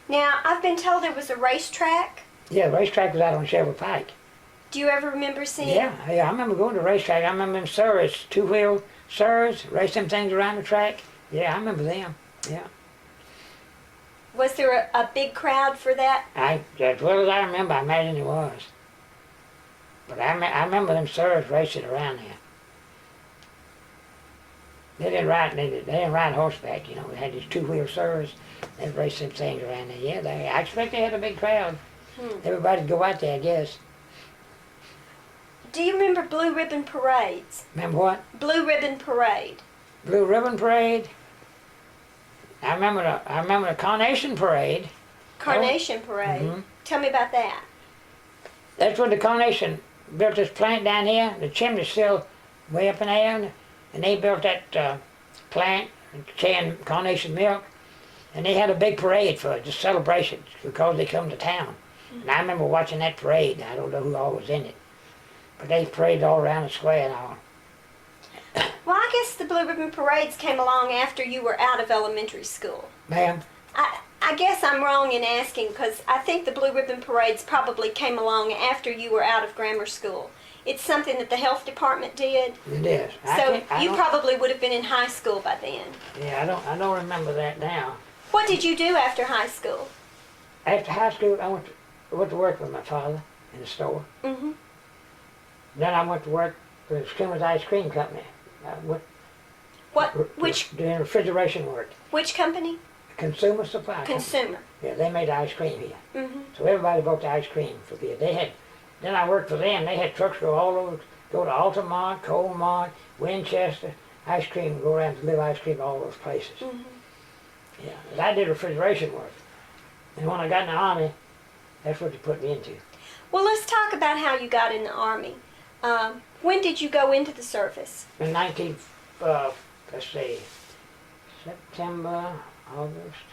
Now, I've been told there was a racetrack. Yeah, the racetrack was out on Chevrolet Pike. Do you ever remember seeing? Yeah, I remember going to the racetrack. I remember them Surreys, 2-wheel Surreys, race them things around the track. Yeah, I remember them. Yeah. Was there a big crowd for that? As well as I remember, I imagine it was. But I remember them Surreys racing around here. They didn't ride horseback, you know. They had these two-wheel service. They'd race them things around there. Yeah, I expect they had a big crowd. Everybody'd go out there, I guess. Do you remember Blue Ribbon Parades? Remember what? Blue Ribbon Parade. Blue Ribbon Parade. I remember the Carnation Parade. Carnation Parade. Mhm. Tell me about that. That's when the Carnation built this plant down here. The chimney's still way up in there, and they built that plant, canned Carnation milk, and they had a big parade for it, just celebrations, because they come to town. And I remember watching that parade. I don't know who all was in it, but they paraded all around the square and all. Well, I guess the Blue Ribbon Parades came along after you were out of elementary school. Ma'am? I guess I'm wrong in asking because I think the Blue Ribbon Parades probably came along after you were out of grammar school. It's something that the health department did. It is. So you probably would have been in high school by then. Yeah, I don't remember that now. What did you do after high school? After high school, I went to work with my father in the store. Mm-hmm. Then I went to work for the Skimmer's Ice Cream Company. Doing refrigeration work. Which company? Consumer Supply Company. Consumer. Yeah, they made ice cream here. Mm-hmm. So everybody bought the ice cream for beer. Then I worked for them. They had trucks go all over, go to Altamont, Colmont, Winchester. Ice cream, go around to deliver ice cream all those places. Mm-hmm. Yeah, and I did refrigeration work. And when I got in the Army, that's what they put me into. Well, let's talk about how you got in the Army. When did you go into the service? In September, August.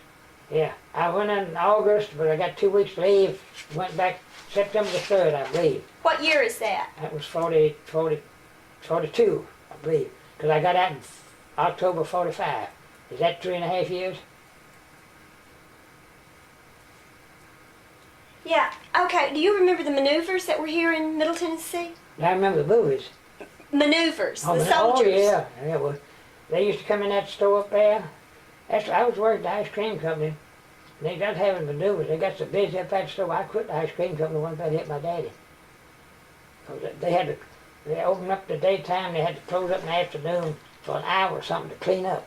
Yeah, I went in August, but I got 2 weeks leave. Went back September the 3rd, I believe. What year is that? That was 42, I believe. Because I got out in October 45. Is that 3.5 years? Yeah. Okay. Do you remember the maneuvers that were here in Middle Tennessee? I remember the movies. Maneuvers. The soldiers. Oh, yeah. Well, they used to come in that store up there. I was working at the ice cream company. They got having maneuvers. They got so busy up at the store, I quit the ice cream company one day to hit my daddy. Because they opened up the daytime, they had to close up in the afternoon for an hour or something to clean up.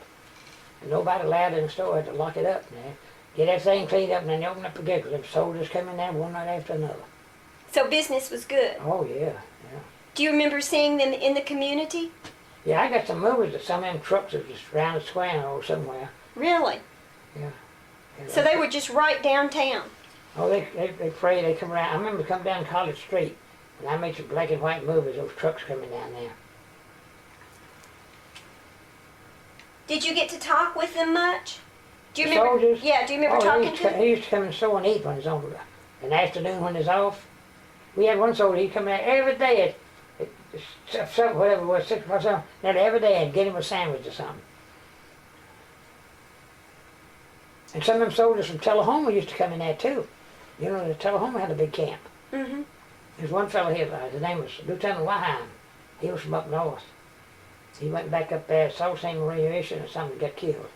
And nobody allowed in the store, had to lock it up there. Get everything cleaned up, and then they opened up again, because them soldiers come in there one night after another. So business was good. Oh, yeah. Do you remember seeing them in the community? Yeah, I got some movies of some of them trucks that was just around the square or somewhere. Really? Yeah. So they were just right downtown? Oh, they pray, they come around. I remember coming down College Street, and I made some black and white movies, those trucks coming down there. Did you get to talk with them much? Do you remember? Soldiers? Yeah, do you remember talking to them? He used to come and sew and eat when he's on in the afternoon when he's off. We had one soldier, he'd come out every day at whatever it was, 6 o'clock, something, and every day I'd get him a sandwich or something. And some of them soldiers from Tullahoma used to come in there too. You know, the Tullahoma had a big camp. Mm-hmm. There's one fellow here, his name was Lieutenant Wyheim. He was from up north. He went back up there, saw St. Maria Mission or something, got killed.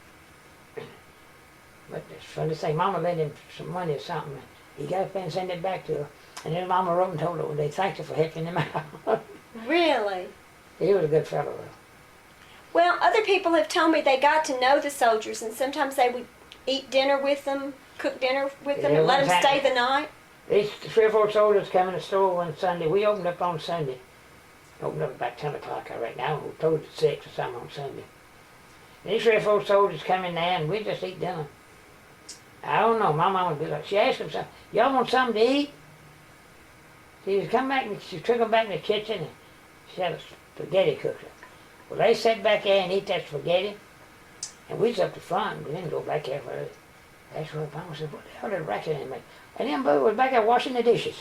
But it's funny to say, Mama lent him some money or something. He got up there and sent it back to her. And then Mama wrote and told her they thanked her for helping him out. Really? He was a good fellow, though. Well, other people have told me they got to know the soldiers, and sometimes they would eat dinner with them, cook dinner with them, Yeah, and let them one stay time- the night. These 3 or 4 soldiers come in the store one Sunday. We opened up on Sunday. Opened up about 10 o'clock, I reckon. I was told at 6 or something on Sunday. These 3 or 4 soldiers come in there and we just eat dinner. I don't know, my mama would be like, she asked them something, y'all want something to eat? She took them back in the kitchen and she had a spaghetti cooker. Well, they sat back there and eat that spaghetti, and we was up to front. We didn't go back there for it. That's what Mama said, what the hell did racket in me? And them boys was back there washing the dishes.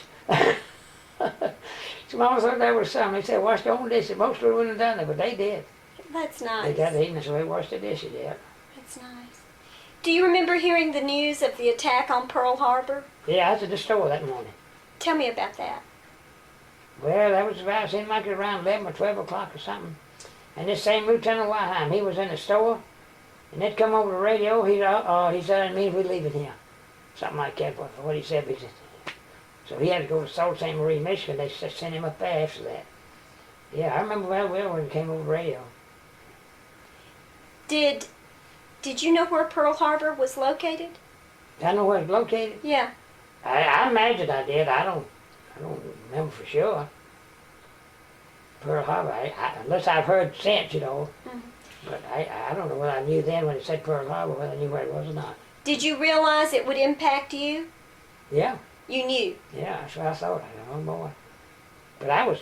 So Mama thought that was something. They said, wash their own dishes. Most of them wouldn't have done it, but they did. That's nice. They got to eating, so they washed the dishes, yeah. That's nice. Do you remember hearing the news of the attack on Pearl Harbor? Yeah, I was at the store that morning. Tell me about that. Well, that was about, seemed like it was around 11 or 12 o'clock or something. And this same Lieutenant Wyheim, he was in the store, and they'd come over the radio. He said, it means we're leaving here. Something like that, what he said. So he had to go to Sault Ste. Marie, Michigan. They sent him up there after that. Yeah, I remember well when he came over the radio. Did you know where Pearl Harbor was located? I know where it's located. Yeah. I imagine I did. I don't remember for sure. Pearl Harbor, unless I've heard since, you know. Mhm. But I don't know whether I knew then when it said Pearl Harbor, whether I knew where it was or not. Did you realize it would impact you? Yeah, You knew. yeah, that's what I thought. Oh boy. But I was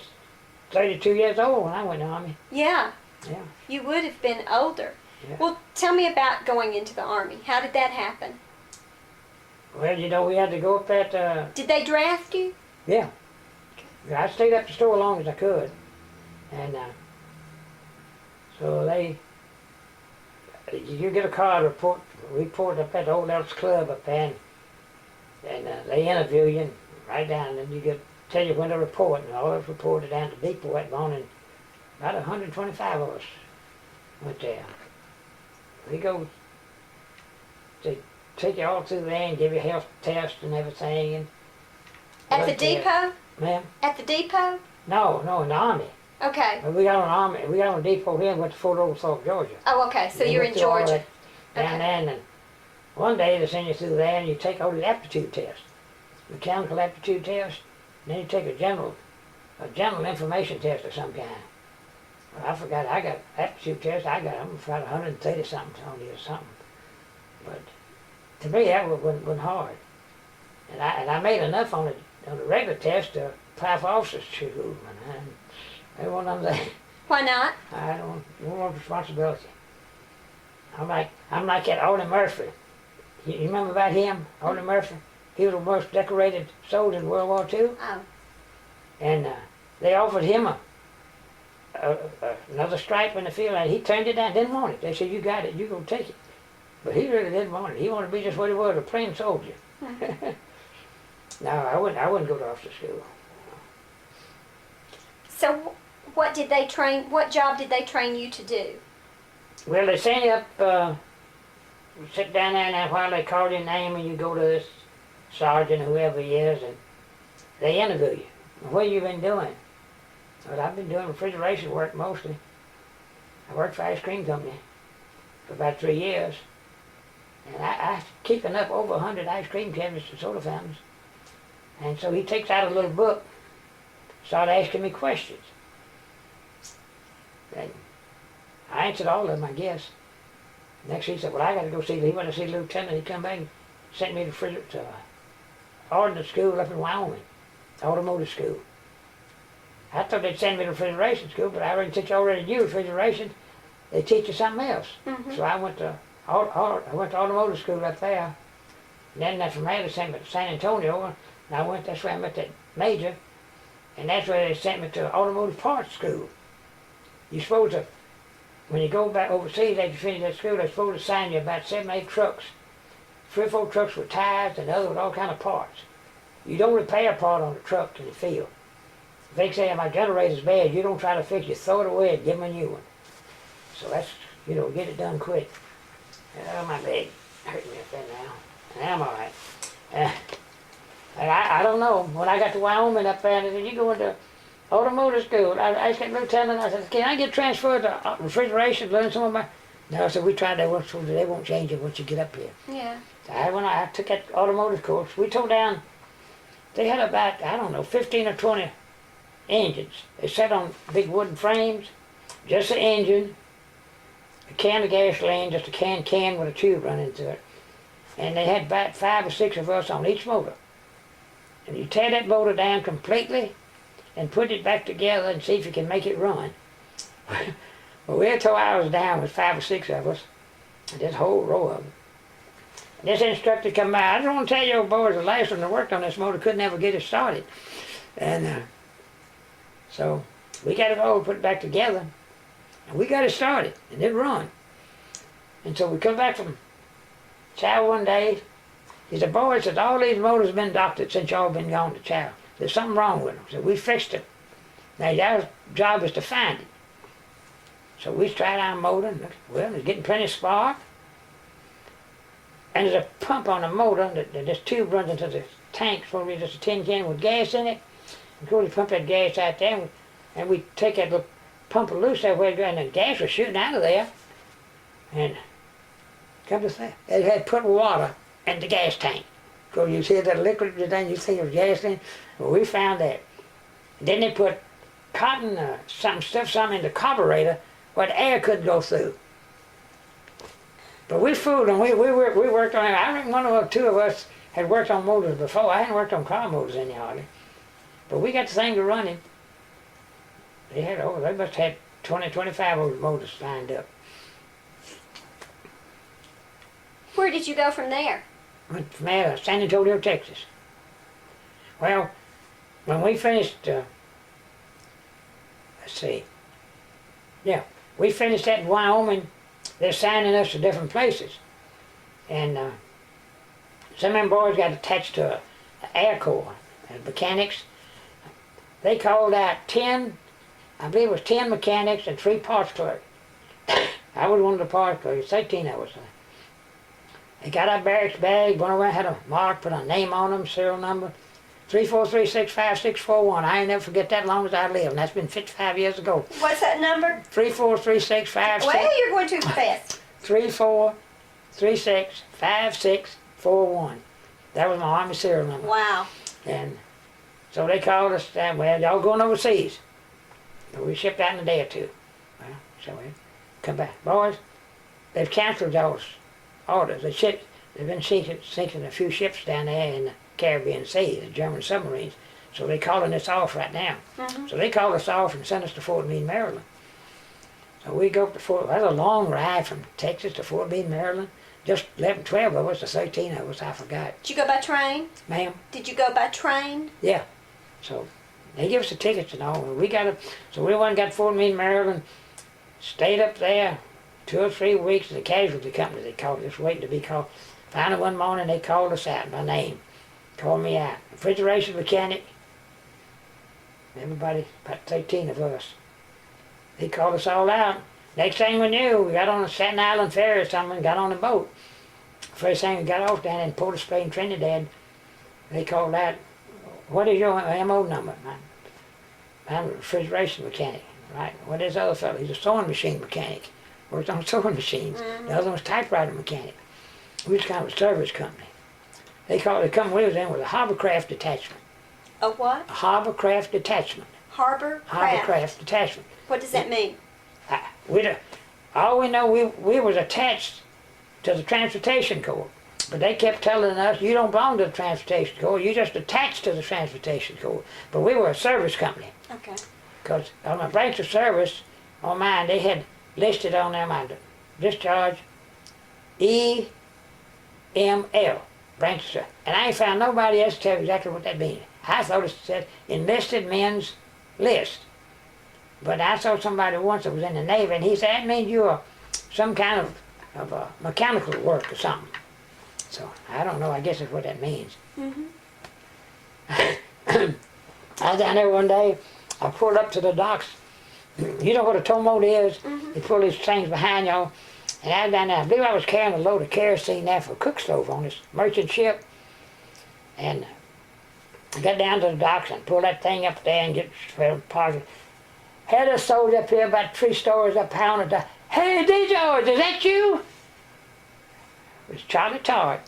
32 years old when I went in the Army. Yeah. Yeah. You would have been older. Yeah. Well, tell me about going into the Army. How did that happen? Well, you know, we had to go up that, Did they draft you? yeah. I stayed up the store as long as I could. And so you get a card report up at the Old Elks Club up there, and they interview you and write down, and you tell you when to report, and all of us reported down to Depot that morning. About 125 of us went there. We go, they take you all through there and give you a health test and everything. And At the depot? Ma'am? At the depot? No, in the Army. Okay. But we got on a depot here and went to Fort Oglethorpe, Georgia. Oh, okay. So We you're went in through all Georgia. that down there, and one day they send you through there and you take all the aptitude tests. Mechanical aptitude test, and then you take a general information test of some kind. Well, I forgot, I got aptitude test, I got them about 130 something on you or something. But to me that wasn't hard. And I made enough on the regular test to apply for officers school, and I want them there. Why not? I don't want responsibility. I'm like that Artie Murphy. You remember about him, Artie Murphy? He was the most decorated soldier in World War II. Oh. And they offered him another stripe in the field, and he turned it down, didn't want it. They said, you got it, you gonna take it. But he really didn't want it. He wanted to be just what he was, a plain soldier. No, I wouldn't go to officer school. So what job did they train you to do? Well, they send you up, sit down there, and while they call your name, and you go to this sergeant, whoever he is, and they interview you. What have you been doing? Well, I've been doing refrigeration work mostly. I worked for an ice cream company for about 3 years. And I keeping up over 100 ice cream cabinets and soda fountains. And so he takes out a little book, started asking me questions. And I answered all of them, I guess. Next he said, well, I got to go see, he went to see the lieutenant. He come back and sent me to ordnance school up in Wyoming, automotive school. I thought they'd send me to refrigeration school, but I already knew refrigeration. They teach you something else. Mm-hmm. So I went to automotive school up there. And then from there they sent me to San Antonio, and that's where I met that major, and that's where they sent me to automotive parts school. You're supposed to, when you go back overseas after you finish that school, they're supposed to assign you about 7 or 8 trucks. 3 or 4 trucks with tires and the other with all kind of parts. You don't repair a part on the truck in the field. If they say my generator's bad, you don't try to fix it, throw it away and give them a new one. So that's, get it done quick. Oh, my leg hurting me up there now. I'm all right. And I don't know, when I got to Wyoming up there, and they said, you go into automotive school. I asked that lieutenant, I said, can I get transferred to refrigeration, learn some of my... No, I said, we tried that once, so they won't change it once you get up here. Yeah. I took that automotive course. We tore down, they had about, 15 or 20 engines. They sat on big wooden frames, just the engine, a can of gasoline, just a can with a tube running through it. And they had about 5 or 6 of us on each motor. And you tear that motor down completely and put it back together and see if you can make it run. Well, we had 2 hours down with 5 or 6 of us, and this whole row of them. And this instructor come by, I don't want to tell you boys, the last one that worked on this motor couldn't ever get it started. And so we got it all put back together, and we got it started, and it run. And so we come back from chow one day. He said, boys, all these motors have been doctored since y'all been gone to chow. There's something wrong with them. So we fixed it. Now our job is to find it. So we tried our motor, and well, it's getting plenty of spark. And there's a pump on the motor, that this tube runs into the tank, supposed to be just a tin can with gas in it. And we pump that gas out there, and we take that little pump loose that way, and the gas was shooting out of there. And come to think, they had put water in the gas tank. So you see that liquid, then you think it was gasoline. Well, we found that. Then they put cotton, something in the carburetor where the air couldn't go through. But we fooled them. We worked on it. I reckon one or two of us had worked on motors before. I hadn't worked on car motors any hardly. But we got the thing to running. They must have had 20, 25 of those motors lined up. Where did you go from there? Went from there to San Antonio, Texas. Well, when we finished, we finished that in Wyoming. They're signing us to different places. And some of them boys got attached to an air corps, mechanics. They called out 10, I believe it was 10 mechanics and 3 parts clerks. I was one of the parts clerks, 13 of us. They got our barracks bag, went around, had a mark, put a name on them, serial number, 3436561. I ain't never forget that long as I live, and that's been 55 years ago. What's that number? 3436561. Well, you're going too fast. 3436561. That was my Army serial number. Wow. And so they called us, well, y'all going overseas. But we shipped out in a day or two. Well, so we come back. Boys, they've canceled those orders. They've been sinking a few ships down there in the Caribbean Sea, the German submarines. So they're calling us off right now. Mm-hmm. So they called us off and sent us to Fort Meade, Maryland. So we go up to that's a long ride from Texas to Fort Meade, Maryland. Just 11, 12 of us, or 13 of us, I forgot. Did you go by train? Ma'am? Did you go by train? Yeah. So they give us the tickets and all. So we went and got to Fort Meade, Maryland, stayed up there 2 or 3 weeks at the casualty company. They called us, waiting to be called. Finally one morning they called us out by name. Called me out. Refrigeration mechanic. Everybody, about 13 of us. They called us all out. Next thing we knew, we got on a Staten Island ferry or something and got on a boat. First thing we got off down in Port of Spain, Trinidad, they called out, what is your MO number? I'm a refrigeration mechanic. Right. What is the other fellow? He's a sewing machine mechanic. Worked on sewing machines. Mm-hmm. The other one was typewriter mechanic. We was kind of a service company. They come with us in with a hovercraft detachment. A what? A hovercraft detachment. Hovercraft detachment. What does that mean? All we know, we was attached to the Transportation Corps. But they kept telling us, you don't belong to the Transportation Corps, you just attached to the Transportation Corps. But we were a service company. Okay. Because on my branch of service, on mine, they had listed on there my discharge EML, branch of service. And I ain't found nobody else to tell me exactly what that means. I thought it said enlisted men's list. But I saw somebody once that was in the Navy, and he said, that means you're some kind of mechanical work or something. So, I don't know, I guess that's what that means. Mm-hmm. I was down there one day, I pulled up to the docks. You know what a towboat is? Mm-hmm. They pull these things behind y'all. And I was down there, I believe I was carrying a load of kerosene there for a cook stove on this merchant ship. And I got down to the docks and pulled that thing up there and get parked. Had a soldier up here about 3 stories up high on the dock. Hey, DeGeorge, is that you? It was Charlie Todd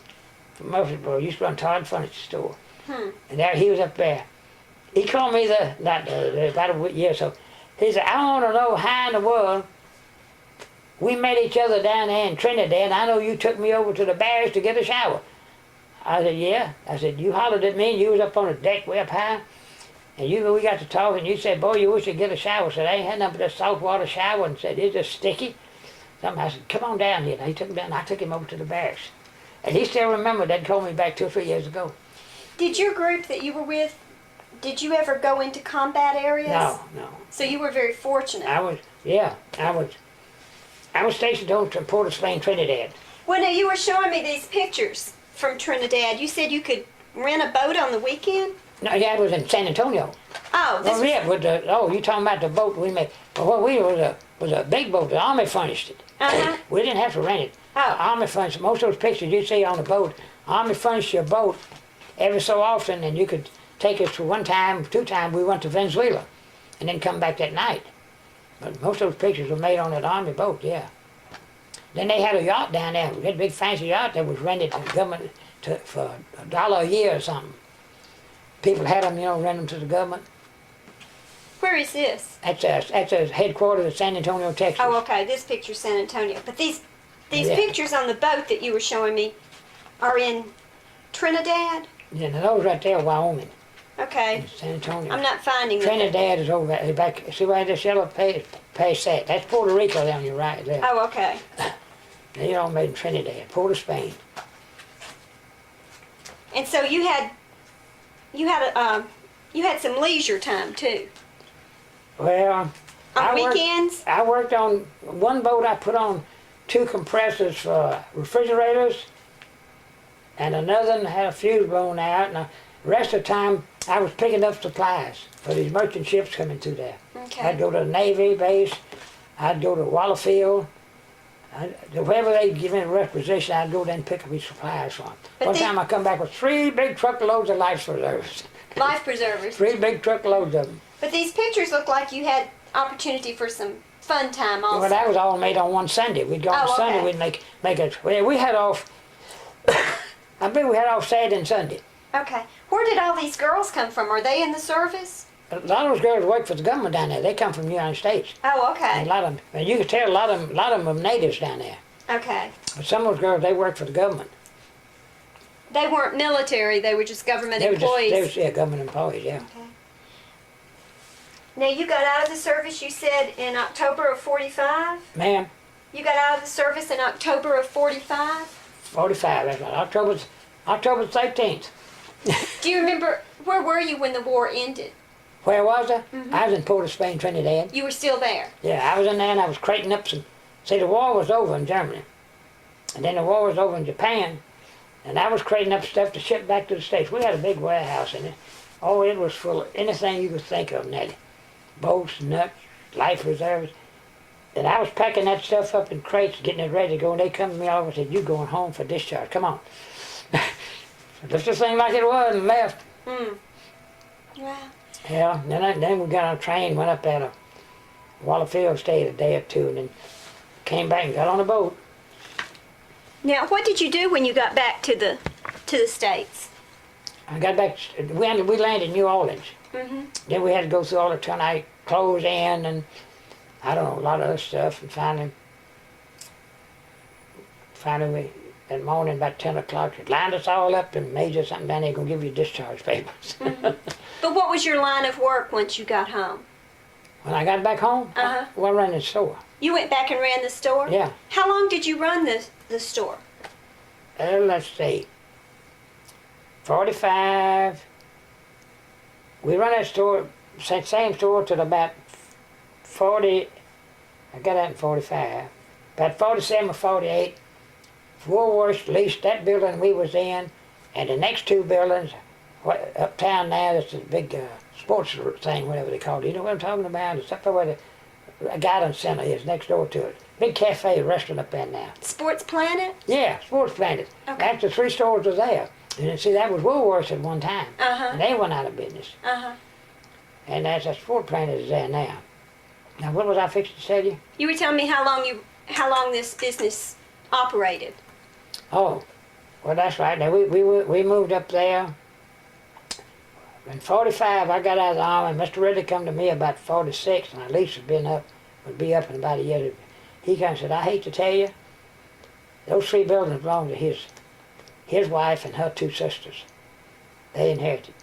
from Murphysboro. Used to run Todd Furniture Store. And there he was up there. He called me about a year or so. He said, I want to know how in the world we met each other down there in Trinidad. I know you took me over to the barracks to get a shower. I said, yeah. I said, you hollered at me and you was up on the deck way up high. And we got to talking and you said, boy, you wish you'd get a shower. I said, I ain't had nothing but a saltwater shower. And said, it's just sticky. I said, come on down here. And he took me down. I took him over to the barracks. And he still remembered that, called me back 2 or 3 years ago. Did your group that you were with, did you ever go into combat areas? No. So you were very fortunate. I was stationed over to Port of Spain, Trinidad. Well, now you were showing me these pictures from Trinidad. You said you could rent a boat on the weekend? No, yeah, it was in San Antonio. Oh, this was... yeah, you talking about the boat we made. Well, what we was a big boat. The Army furnished it. Uh-huh. We didn't have to rent it. Oh. The Army furnished most of those pictures you see on the boat. Army furnished your boat every so often, and you could take us for 1 time, 2 times. We went to Venezuela, and then come back that night. But most of those pictures were made on that Army boat. Yeah. Then they had a yacht down there, a big fancy yacht that was rented to the government for $1 a year or something. People had them, rent them to the government. Where is this? That's a headquarters of San Antonio, Texas. Oh, okay. This picture's San Antonio. But these Yeah. pictures on the boat that you were showing me are in Trinidad? Yeah, now those right there, Wyoming, Okay. San Antonio. I'm not finding them. Trinidad is over there, back. See where this yellow page set? That's Puerto Rico down your right there. Oh, okay. They're all made in Trinidad, Port of Spain. And so you had some leisure time too. Well, On weekends? I worked on one boat. I put on 2 compressors for refrigerators, and another one had a fuse blown out. And the rest of the time, I was picking up supplies for these merchant ships coming through there. Okay. I'd go to the Navy base. I'd go to Wallafield. Wherever they give me a requisition, I'd go there and pick up these supplies for them. One time I come back with 3 big truckloads of life preservers. Life preservers. 3 big truckloads of them. But these pictures look like you had opportunity for some fun time also. Well, that was all made on one Sunday. We'd go on Oh, Sunday, okay. we'd make it. Well, we had off, I believe we had off Saturday and Sunday. Okay. Where did all these girls come from? Are they in the service? A lot of those girls work for the government down there. They come from the United States. Oh, And okay. a lot of them, and you can tell a lot of them are natives down there. Okay. But some of those girls, they work for the government. They weren't military, they were just government They employees. were government employees, yeah. Okay. Now you got out of the service, you said, in October of 45? Ma'am, You got out of the service in October of 45? 45, that's right. October 13th. Do you remember, where were you when the war ended? Where was I? I was in Port of Spain, Trinidad. You were still there? Yeah, I was in there and I was crating up some. See, the war was over in Germany. And then the war was over in Japan. And I was crating up stuff to ship back to the States. We had a big warehouse in it. Oh, it was full of anything you could think of, Nellie. Boats, nuts, life reserves. And I was packing that stuff up in crates, getting it ready to go. And they come to me all and said, "You going home for discharge. Come on." Left the thing like it was and left. Hmm. Wow. Yeah, then we got on a train, went up there to Wallafield, stayed a day or 2, and then came back and got on a boat. Now, what did you do when you got back to the States? I got back, we landed in New Orleans. Mm-hmm. Then we had to go through all the tonight, clothes in, and I don't know, a lot of other stuff, and finally we, that morning about 10 o'clock, it lined us all up and made us something down there, gonna give you discharge papers. Mm-hmm. But what was your line of work once you got home? When I got back home, Uh-huh. I ran the store. You went back and ran the store? Yeah. How long did you run the store? Let's see, 45. We run that store, same store till about 40. I got out in 45. About 47 or 48. Woolworths leased that building we was in, and the next 2 buildings, uptown now, that's a big sports thing, whatever they call it. You know what I'm talking about? It's up there where the guidance center is, next door to it. Big cafe, restaurant up there now. Sports Planet? Yeah, Sports Planet. Okay. After 3 stores was there. And then, see, that was Woolworths at one time. Uh-huh. And they went out of business. Uh-huh. And that's a Sports Planet is there now. Now, what was I fixing to tell you? You were telling me how long this business operated. Oh, well, that's right. Now, we moved up there. In 45, I got out of the Army. Mr. Ridley come to me about 46, and my lease would be up in about a year. He came and said, "I hate to tell you, those 3 buildings belong to his wife and her 2 sisters. They inherited.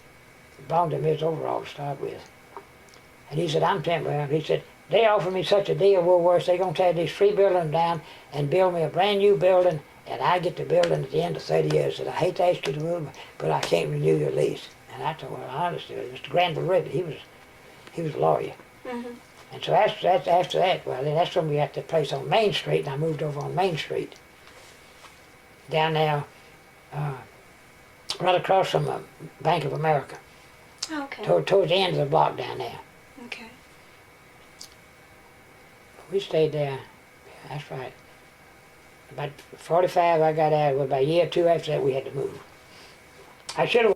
It belonged to him his overall to start with." And he said, "I'm telling you," he said, "they offered me such a deal, Woolworths, they're going to tear these 3 buildings down and build me a brand new building, and I get the building at the end of 30 years. I said, I hate to ask you to move, but I can't renew your lease." And I told him, "Well, I understood. Mr. Granville Ridley, he was a lawyer." Mm-hmm. And so after that, well, then that's when we got the place on Main Street, and I moved over on Main Street. Down there, right across from Bank of America, Okay. towards the end of the block down there. Okay. We stayed there, yeah, that's right. About 45 I got out, about a year or 2 after that we had to move. I should have